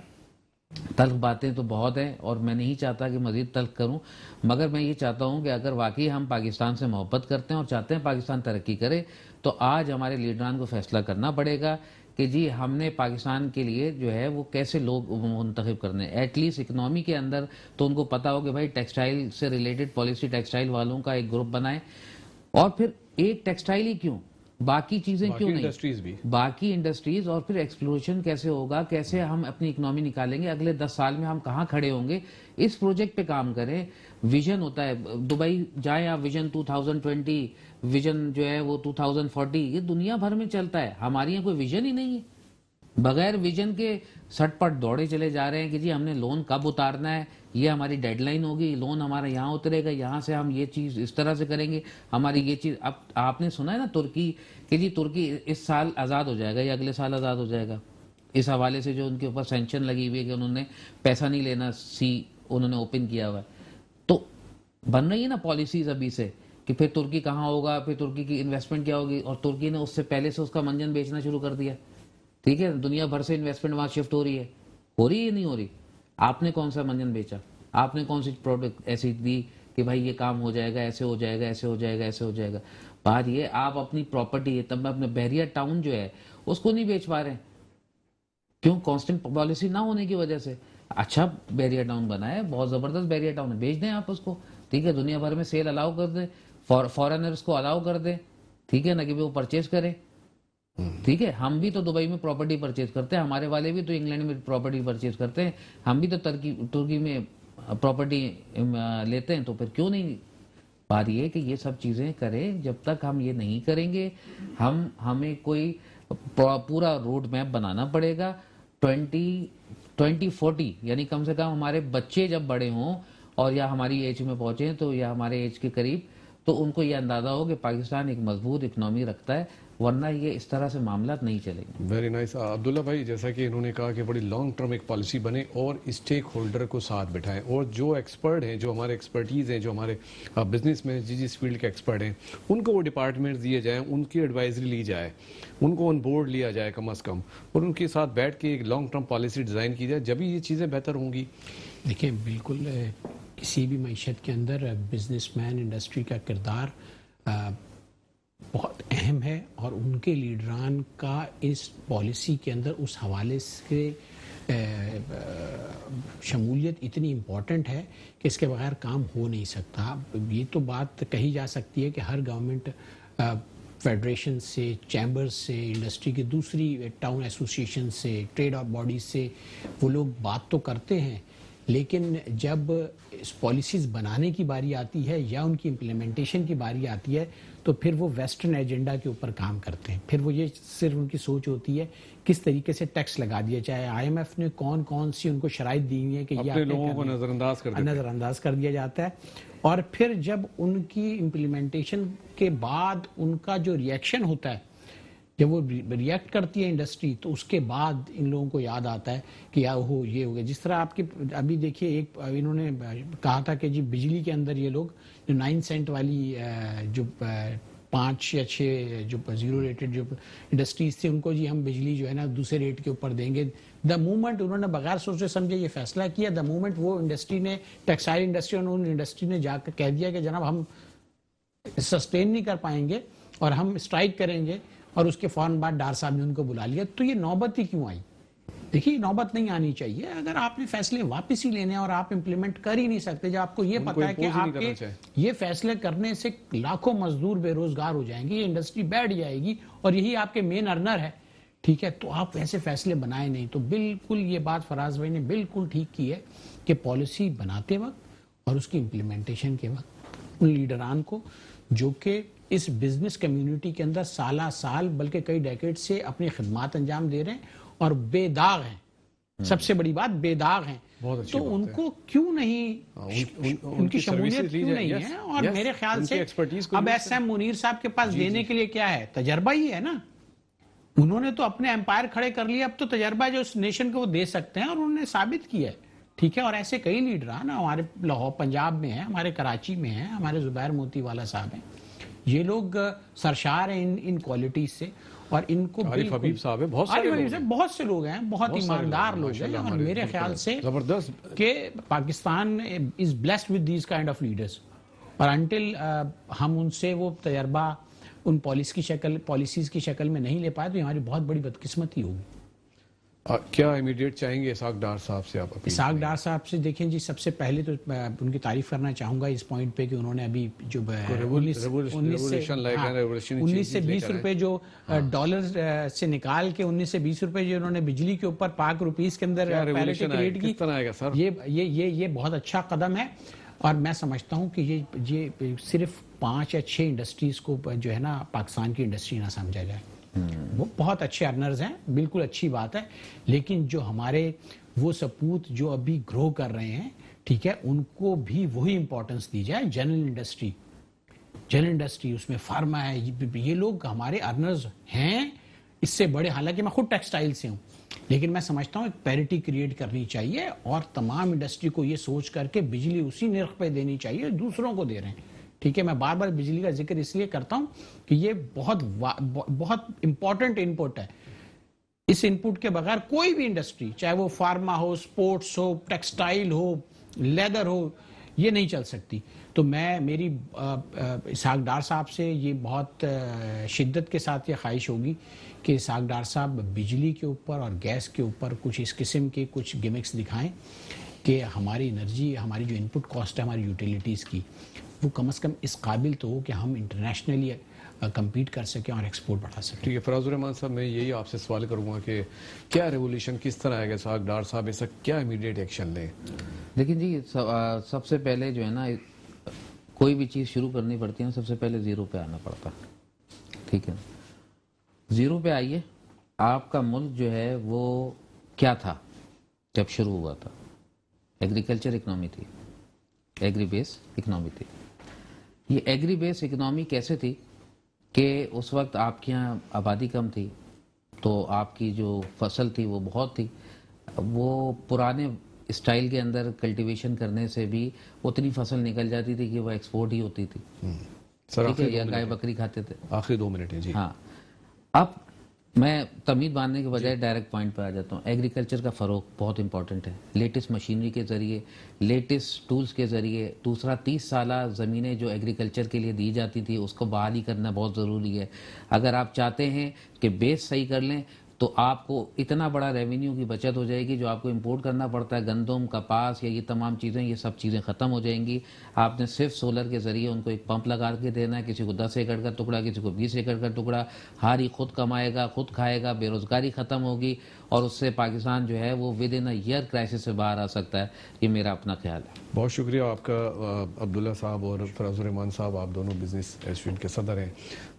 تلخ باتیں تو بہت ہیں اور میں نہیں چاہتا کہ مزید تلخ کروں، مگر میں یہ چاہتا ہوں کہ اگر واقعی ہم پاکستان سے محبت کرتے ہیں اور چاہتے ہیں پاکستان ترقی کرے تو آج ہمارے لیڈران کو فیصلہ کرنا پڑے گا کہ جی ہم نے پاکستان کے لیے جو ہے وہ کیسے لوگ منتخب کرنے. ایٹ لیسٹ اکنامی کے اندر تو ان کو پتا ہو کہ بھائی ٹیکسٹائل سے ریلیٹڈ پالیسی ٹیکسٹائل والوں کا ایک گروپ بنائیں. اور پھر ایک ٹیکسٹائل ہی کیوں، باقی چیزیں کیوں نہیں، باقی انڈسٹریز. اور پھر ایکسپلوریشن کیسے ہوگا، کیسے ہم اپنی اکنامی نکالیں گے، اگلے 10 سال میں ہم کہاں کھڑے ہوں گے، اس پروجیکٹ پہ کام کریں. ویژن ہوتا ہے، دبئی جائیں آپ، ویژن 2020، ویژن جو ہے وہ 2040، یہ دنیا بھر میں چلتا ہے. ہمارے یہاں کوئی ویژن ہی نہیں ہے، بغیر ویژن کے سٹ پٹ دوڑے چلے جا رہے ہیں کہ جی ہم نے لون کب اتارنا ہے، یہ ہماری ڈیڈ لائن ہوگی، لون ہمارا یہاں اترے گا، یہاں سے ہم یہ چیز اس طرح سے کریں گے، ہماری یہ چیز. اب آپ نے سنا ہے نا ترکی کہ جی ترکی اس سال آزاد ہو جائے گا یا اگلے سال آزاد ہو جائے گا، اس حوالے سے جو ان کے اوپر سینکشن لگی ہوئی ہے کہ انہوں نے پیسہ نہیں لینا، انہوں نے اوپن کیا ہوا ہے. تو بن رہی ہے نا پالیسیز ابھی سے کہ پھر ترکی کہاں ہوگا، پھر ترکی کی انویسٹمنٹ کیا ہوگی. اور ترکی نے اس سے پہلے سے اس کا منجن بیچنا شروع کر دیا. ٹھیک ہے، دنیا بھر سے انویسٹمنٹ وہاں شفٹ ہو رہی ہے نہیں ہو رہی. آپ نے کون سا منجن بیچا؟ آپ نے کون سی پروڈکٹ ایسی دی کہ بھائی یہ کام ہو جائے گا، ایسے ہو جائے گا، ایسے ہو جائے گا، ایسے ہو جائے گا؟ بات یہ آپ اپنی پراپرٹی ہے، تب اپنے بحریہ ٹاؤن جو ہے اس کو نہیں بیچ پا رہے ہیں. کیوں؟ کانسٹنٹ پالیسی نہ ہونے کی وجہ سے. اچھا بحریہ ٹاؤن بنا ہے، بہت زبردست بحریہ ٹاؤن ہے، بیچ دیں آپ اس کو. ٹھیک ہے، دنیا بھر میں سیل الاؤ کر دیں، فارنرز کو الاؤ کر دیں. ٹھیک ہے نا، کہ وہ پرچیز کریں. ٹھیک ہے، ہم بھی تو دبئی میں پراپرٹی پرچیز کرتے ہیں، ہمارے والے بھی تو انگلینڈ میں پراپرٹی پرچیز کرتے ہیں، ہم بھی تو ترکی میں پراپرٹی لیتے ہیں، تو پھر کیوں نہیں؟ بات یہ ہے کہ یہ سب چیزیں کریں. جب تک ہم یہ نہیں کریں گے ہمیں کوئی پورا روڈ میپ بنانا پڑے گا. 2040 یعنی کم سے کم ہمارے بچے جب بڑے ہوں اور یا ہماری ایج میں پہنچیں تو یا ہمارے ایج کے قریب، تو ان کو یہ اندازہ ہو کہ پاکستان ایک مضبوط اکنامی رکھتا ہے، ورنہ یہ اس طرح سے معاملات نہیں چلیں گے. Very nice. عبداللہ بھائی، جیسا کہ انہوں نے کہا کہ بڑی لانگ ٹرم ایک پالیسی بنے اور اسٹیک ہولڈر کو ساتھ بٹھائیں، اور جو ایکسپرٹ ہیں، جو ہمارے ایکسپرٹیز ہیں، جو ہمارے بزنس میں جس فیلڈ کے ایکسپرٹ ہیں، ان کو وہ ڈپارٹمنٹ دیے جائیں، ان کی ایڈوائزری لی جائے، ان کو آن بورڈ لیا جائے کم از کم، اور ان کے ساتھ بیٹھ کے ایک لانگ ٹرم پالیسی ڈیزائن کی جائے، جبھی یہ چیزیں بہتر ہوں گی. دیکھیں بالکل کسی بھی معیشت کے اندر بزنس مین انڈسٹری کا کردار بہت اہم ہے، اور ان کے لیڈران کا اس پالیسی کے اندر اس حوالے سے شمولیت اتنی امپورٹنٹ ہے کہ اس کے بغیر کام ہو نہیں سکتا. یہ تو بات کہی جا سکتی ہے کہ ہر گورنمنٹ فیڈریشن سے، چیمبرز سے، انڈسٹری کی دوسری ٹاؤن ایسوسیشن سے، ٹریڈ باڈیز سے وہ لوگ بات تو کرتے ہیں، لیکن جب پالیسیز بنانے کی باری آتی ہے یا ان کی امپلیمنٹیشن کی باری آتی ہے تو پھر وہ ویسٹرن ایجنڈا کے اوپر کام کرتے ہیں. پھر وہ یہ صرف ان کی سوچ ہوتی ہے کس طریقے سے ٹیکس لگا دیا جائے. آئی ایم ایف نے کون کون سی ان کو شرائط دی ہوئی ہیں کہ یہ اپنے لوگوں کو نظر انداز کر دیا جاتا ہے، اور پھر جب ان کی امپلیمنٹیشن کے بعد ان کا جو ریئیکشن ہوتا ہے، جب وہ ریئیکٹ کرتی ہے انڈسٹری، تو اس کے بعد ان لوگوں کو یاد آتا ہے کہ یہ ہو گیا. جس طرح آپ کے ابھی دیکھیے ایک انہوں نے کہا تھا کہ جی بجلی کے اندر یہ لوگ جو 9 سینٹ والی جو 5 یا 6 جو زیرو ریٹڈ جو انڈسٹریز تھے ان کو جی ہم بجلی جو ہے نا دوسرے ریٹ کے اوپر دیں گے. دا مومنٹ انہوں نے بغیر سوچے سمجھے یہ فیصلہ کیا، دا مومنٹ وہ انڈسٹری نے، ٹیکسٹائل انڈسٹری اور ان انڈسٹری نے جا کر کہہ دیا کہ جناب ہم سسٹین نہیں کر پائیں گے اور ہم اسٹرائک کریں گے، اور اس کے فوراً بعد ڈار صاحب نے ان کو بلا لیا. تو یہ نوبت ہی کیوں آئی؟ دیکھیے نوبت نہیں آنی چاہیے. اگر آپ نے فیصلے واپس ہی لینے اور آپ امپلیمنٹ کر ہی نہیں سکتے، جب آپ کو یہ پتا ہے کہ آپ کے یہ فیصلے کرنے سے لاکھوں مزدور بے روزگار ہو جائیں گے، یہ انڈسٹری بیٹھ جائے گی اور یہی آپ کے مین ارنر ہے، ٹھیک ہے، تو آپ ایسے فیصلے بنائے نہیں. تو بالکل یہ بات فراز بھائی نے بالکل ٹھیک کی ہے کہ پالیسی بناتے وقت اور اس کی امپلیمنٹیشن کے وقت ان لیڈران کو جو کہ اس بزنس کمیونٹی کے اندر سالہ سال بلکہ کئی ڈیکیڈ سے اپنی خدمات انجام دے رہے ہیں اور بے داغ ہیں، سب سے بڑی بات بے داغ ہیں، تو ان کو کیوں نہیں، ان کی شمولیت کیوں نہیں ہے؟ اور میرے خیال سے اب ایس ایم منیر صاحب کے پاس دینے کے لیے کیا ہے؟ تجربہ ہی ہے نا. انہوں نے تو اپنے امپائر کھڑے کر لیے، اب تو تجربہ جو اس نیشن کو وہ دے سکتے ہیں اور انہوں نے ثابت کیا ہے، ٹھیک ہے. اور ایسے کئی لیڈران ہمارے لاہور پنجاب میں ہیں، ہمارے کراچی میں ہیں، ہمارے زبیر موتی والا صاحب ہیں، یہ لوگ سرشار ہیں ان کوالٹیز سے، اور ان کو عارف حبیب صاحب ہیں، بہت سے لوگ ہیں، بہت ایماندار لوگ ہیں، اور میرے خیال سے کہ Pakistan is blessed with these kind of leaders. اور انٹل ہم ان سے وہ تجربہ ان پالیسیز کی شکل میں نہیں لے پائے تو ہماری بہت بڑی بدقسمتی ہوگی. کیا امیڈیٹ چاہیں گے اسحاق ڈار صاحب سے؟ آپ اسحاق ڈار صاحب سے دیکھیں جی، سب سے پہلے تو ان کی تعریف کرنا چاہوں گا اس پوائنٹ پہ کہ انہوں نے ابھی جو 19 سے 20 روپے جو ڈالر سے نکال کے 19 سے 20 روپے جو انہوں نے بجلی کے اوپر پاک روپیز کے اندر پیرٹی کریٹ کی، یہ بہت اچھا قدم ہے. اور میں سمجھتا ہوں کہ یہ صرف 5 یا 6 انڈسٹریز کو جو ہے نا پاکستان کی انڈسٹری نہ سمجھا جائے، وہ بہت اچھے ارنرز ہیں، بالکل اچھی بات ہے، لیکن جو ہمارے وہ سپوت جو ابھی گرو کر رہے ہیں، ٹھیک ہے، ان کو بھی وہی امپورٹنس دی جائے. جنرل انڈسٹری اس میں فارما ہے، یہ لوگ ہمارے ارنرز ہیں اس سے بڑے. حالانکہ میں خود ٹیکسٹائل سے ہوں، لیکن میں سمجھتا ہوں ایک پیرٹی کریٹ کرنی چاہیے اور تمام انڈسٹری کو یہ سوچ کر کے بجلی اسی نرخ پہ دینی چاہیے دوسروں کو دے رہے ہیں، ٹھیک ہے. میں بار بار بجلی کا ذکر اس لیے کرتا ہوں کہ یہ بہت امپورٹنٹ انپٹ ہے. اس انپٹ کے بغیر کوئی بھی انڈسٹری، چاہے وہ فارما ہو، سپورٹس ہو، ٹیکسٹائل ہو، لیدر ہو، یہ نہیں چل سکتی. تو میری اسحاق ڈار صاحب سے یہ بہت شدت کے ساتھ یہ خواہش ہوگی کہ اسحاق ڈار صاحب بجلی کے اوپر اور گیس کے اوپر کچھ اس قسم کے کچھ گمکس دکھائیں کہ ہماری انرجی، ہماری جو انپٹ کاسٹ ہے ہماری یوٹیلیٹیز کی، وہ کم از کم اس قابل تو ہو کہ ہم انٹرنیشنلی کمپیٹ کر سکیں اور ایکسپورٹ بڑھا سکیں. ٹھیک ہے فراز الرحمان صاحب، میں یہی آپ سے سوال کروں گا کہ کیا ریولیوشن کس طرح آئے گا؟ اسحاق ڈار صاحب ایسا کیا امیڈیٹ ایکشن لیں؟ لیکن جی سب سے پہلے جو ہے نا کوئی بھی چیز شروع کرنی پڑتی ہے نا، سب سے پہلے زیرو پہ آنا پڑتا، ٹھیک ہے. زیرو پہ آئیے. آپ کا ملک جو ہے وہ کیا تھا جب شروع ہوا تھا؟ ایگریکلچر اکنامی تھی، ایگری بیس اکنامی تھی. یہ ایگری بیس اکنامی کیسے تھی کہ اس وقت آپ کے یہاں آبادی کم تھی تو آپ کی جو فصل تھی وہ بہت تھی. وہ پرانے اسٹائل کے اندر کلٹیویشن کرنے سے بھی اتنی فصل نکل جاتی تھی کہ وہ ایکسپورٹ ہی ہوتی تھی، ٹھیک ہے، یا گائے بکری کھاتے تھے. آخری 2 منٹ ہے جی. ہاں. اب میں تمید باندھنے کے بجائے ڈائریکٹ پوائنٹ پہ آ جاتا ہوں. ایگریکلچر کا فروغ بہت امپورٹنٹ ہے, لیٹسٹ مشینری کے ذریعے, لیٹسٹ ٹولز کے ذریعے. دوسرا 30 سالہ زمینیں جو ایگریکلچر کے لیے دی جاتی تھی اس کو بحالی کرنا بہت ضروری ہے. اگر آپ چاہتے ہیں کہ بیس صحیح کر لیں تو آپ کو اتنا بڑا ریونیو کی بچت ہو جائے گی. جو آپ کو امپورٹ کرنا پڑتا ہے گندم, کپاس یا یہ تمام چیزیں, یہ سب چیزیں ختم ہو جائیں گی. آپ نے صرف سولر کے ذریعے ان کو ایک پمپ لگا کے دینا ہے, کسی کو 10 ایکڑ کا ٹکڑا, کسی کو 20 ایکڑ کا ٹکڑا. ہاری خود کمائے گا, خود کھائے گا, بے روزگاری ختم ہوگی اور اس سے پاکستان جو ہے وہ within a year crisis سے باہر آ سکتا ہے. یہ میرا اپنا خیال ہے. بہت شکریہ آپ کا عبداللہ صاحب اور فراز الرحمان صاحب, آپ دونوں بزنس ایسوسیشن کے صدر ہیں.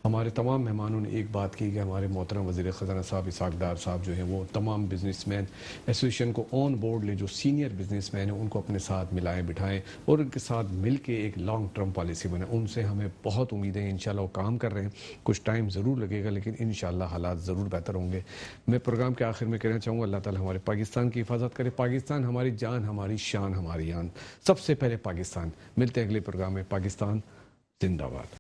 ہمارے تمام مہمانوں نے ایک بات کی کہ ہمارے محترم وزیر خزانہ صاحب اسحاق ڈار صاحب جو ہیں وہ تمام بزنس مین ایسوسیشن کو آن بورڈ لیں, جو سینئر بزنس مین ہیں ان کو اپنے ساتھ ملائیں بٹھائیں اور ان کے ساتھ مل کے ایک لانگ ٹرم پالیسی بنائیں. ان سے ہمیں بہت امیدیں ہیں, انشاءاللہ وہ کام کر رہے ہیں. کچھ ٹائم ضرور لگے گا لیکن انشاءاللہ حالات ضرور بہتر ہوں گے. میں پروگرام کے آخر میں کہنا چاہوں گا اللہ تعالی ہمارے پاکستان کی حفاظت کرے. پاکستان ہماری جان, ہماری شان, ہماری آن. سب سے پہلے پاکستان. ملتے ہیں اگلے پروگرام میں. پاکستان زندہ باد.